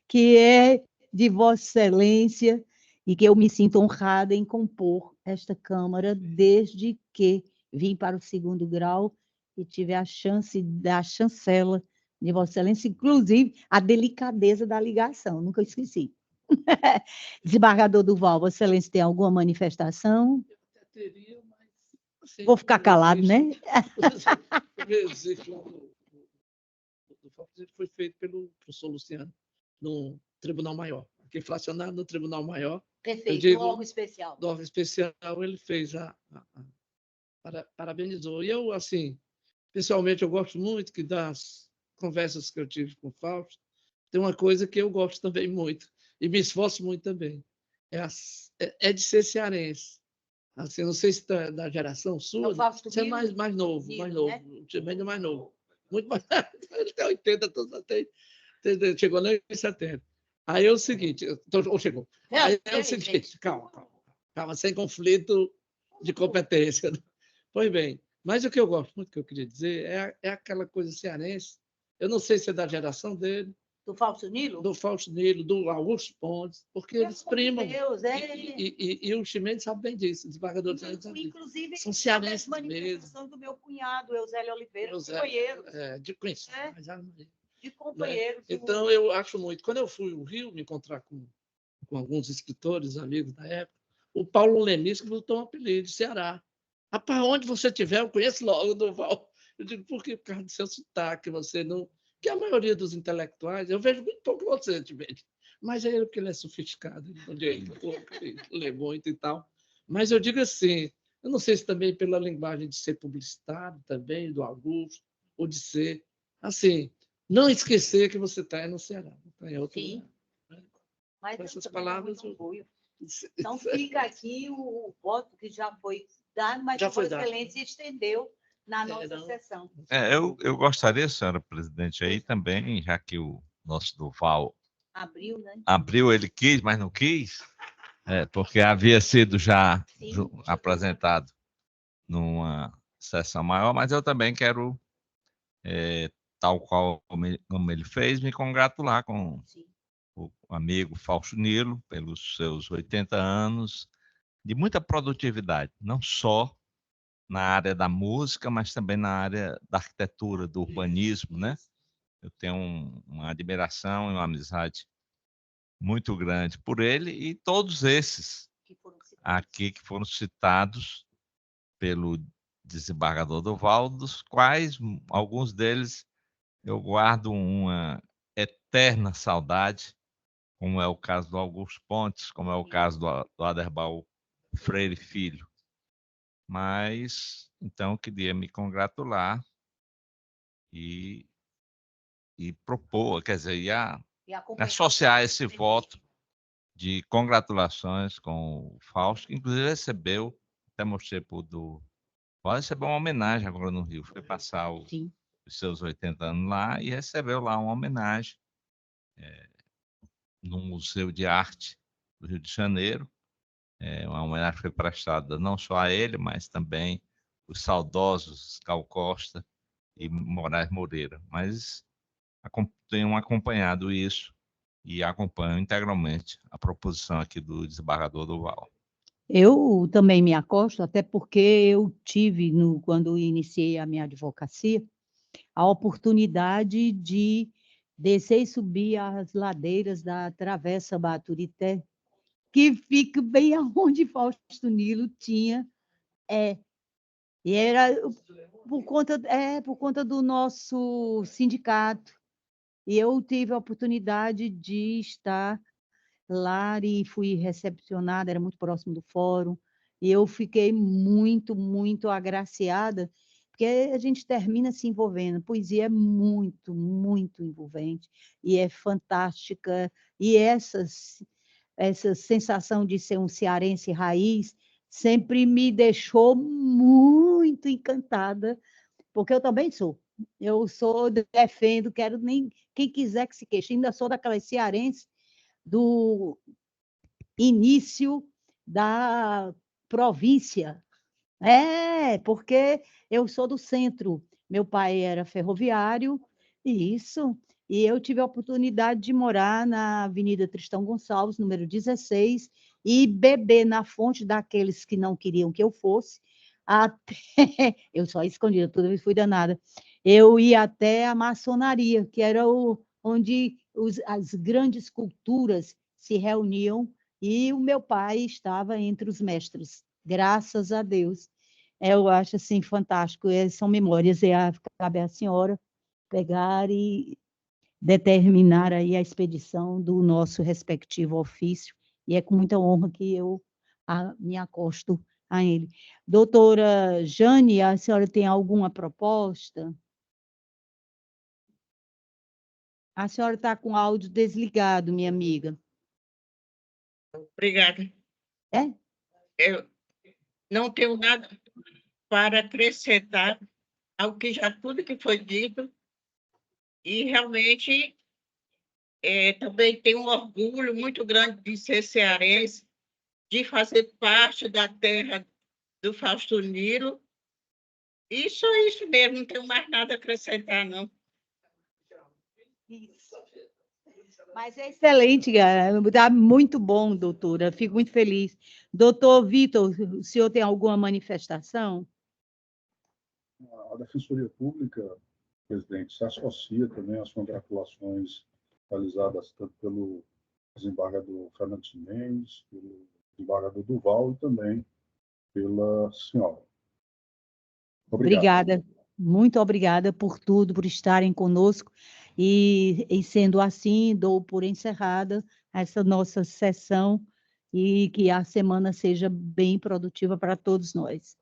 que é de Vossa Excelência, e que eu me sinto honrada em compor esta Câmara desde que vim para o 2º grau e tive a chance da chancela de Vossa Excelência, inclusive a delicadeza da ligação, nunca esqueci. Desembargador Duval, Vossa Excelência tem alguma manifestação? Eu até teria, mas... Assim, Vou ficar calado, né? O registro do FAUST foi feito pelo professor Luciano no Tribunal Maior, aqui fracionado no Tribunal Maior. Perfeito, digo, um órgão especial. Do órgão especial, ele fez parabenizou. E eu, assim, pessoalmente, eu gosto muito que das conversas que eu tive com o Fausto, tem uma coisa que eu gosto também muito, e me esforço muito também, é de ser cearense. Assim, não sei se da geração sua, você é mais novo, Nilo, mais novo, né? Bem mais novo. Muito mais. Ele tem 80, chegou nem em 70. Aí é o seguinte, ou chegou. Aí é o seguinte, calma, sem conflito de competência. Pois bem, mas o que eu gosto muito, que eu queria dizer, é aquela coisa cearense. Eu não sei se é da geração dele. Do Fausto Nilo? Do Fausto Nilo, do Augusto Pontes, porque eles primam. Deus, e o Ximenes sabe bem disso, o desembargador inclusive, são cearenses mesmo. Do meu cunhado, Eusélio Oliveira, companheiro. De conhecer, de companheiros. Né? Então, eu acho muito. Quando eu fui ao Rio me encontrar com alguns escritores, amigos da época, o Paulo Lenis que botou um apelido, Ceará. Para onde você estiver, eu conheço logo o Duval. Eu digo, por quê? Por causa do seu sotaque, você não... Que a maioria dos intelectuais, eu vejo muito pouco você, mas é ele porque ele é sofisticado, ele lê muito e tal. Mas eu digo assim, eu não sei se também pela linguagem de ser publicitário também, do Augusto, ou de ser, assim, não esquecer que você está no Ceará, está em outro lugar. Né? Mas com essas palavras... Então, fica aqui o voto que já foi dado, mas a Vossa Excelência estendeu na nossa sessão. Eu gostaria, senhora presidente, aí também, já que o nosso Duval abriu, né? Abriu, ele quis, mas não quis, porque havia sido já apresentado numa sessão maior, mas eu também quero, tal qual como ele fez, me congratular com o amigo Fausto Nilo pelos seus 80 anos de muita produtividade, não só na área da música, mas também na área da arquitetura, do urbanismo, né? Eu tenho uma admiração e uma amizade muito grande por ele e todos esses aqui que foram citados pelo desembargador Duval, dos quais alguns deles eu guardo uma eterna saudade, como é o caso do Augusto Pontes, como é o caso do Aderbal Freire Filho. Mas, então, eu queria me congratular e propor, quer dizer, associar esse voto de congratulações com o Fausto, que inclusive recebeu, até mostrei para o do... Pode receber uma homenagem agora no Rio, foi passar os seus 80 anos lá e recebeu lá uma homenagem no Museu de Arte do Rio de Janeiro. Uma homenagem que foi prestada não só a ele, mas também os saudosos Gal Costa e Moraes Moreira. Mas tenho acompanhado isso e acompanho integralmente a proposição aqui do desembargador Duval. Eu também me acosto, até porque eu tive, quando iniciei a minha advocacia, a oportunidade de descer e subir as ladeiras da Travessa Baturité, que fica bem aonde Fausto Nilo tinha E era por conta do nosso sindicato. E eu tive a oportunidade de estar lá e fui recepcionada, era muito próximo do fórum, e eu fiquei muito, muito agraciada, porque a gente termina se envolvendo. Poesia é muito, muito envolvente, e é fantástica, e essa sensação de ser um cearense raiz sempre me deixou muito encantada, porque eu também sou. Eu sou, defendo, quero nem quem quiser que se queixe. Ainda sou daquelas cearenses do início da província. Porque eu sou do centro. Meu pai era ferroviário, isso. E eu tive a oportunidade de morar na Avenida Tristão Gonçalves, número 16, e beber na fonte daqueles que não queriam que eu fosse, até... Eu só escondida, toda vez fui danada. Eu ia até a maçonaria, que era onde as grandes culturas se reuniam, e o meu pai estava entre os mestres, graças a Deus. Eu acho assim fantástico, são memórias, cabe à senhora pegar e determinar aí a expedição do nosso respectivo ofício, e é com muita honra que eu me acosto a ele. Doutora Jane, a senhora tem alguma proposta? A senhora está com o áudio desligado, minha amiga. Obrigada. É? Eu não tenho nada para acrescentar ao que já tudo que foi dito, e realmente também tenho um orgulho muito grande de ser cearense, de fazer parte da terra do Fausto Nilo, e só isso mesmo, não tenho mais nada a acrescentar, não. Isso. Mas é excelente, está muito bom, doutora, fico muito feliz. Doutor Vitor, o senhor tem alguma manifestação? A Defensoria Pública, presidente, se associa também às congratulações realizadas tanto pelo desembargador Fernando Mendes, pelo desembargador Duval e também pela senhora. Obrigado. Obrigada, muito obrigada por tudo, por estarem conosco, e sendo assim, dou por encerrada essa nossa sessão, e que a semana seja bem produtiva para todos nós.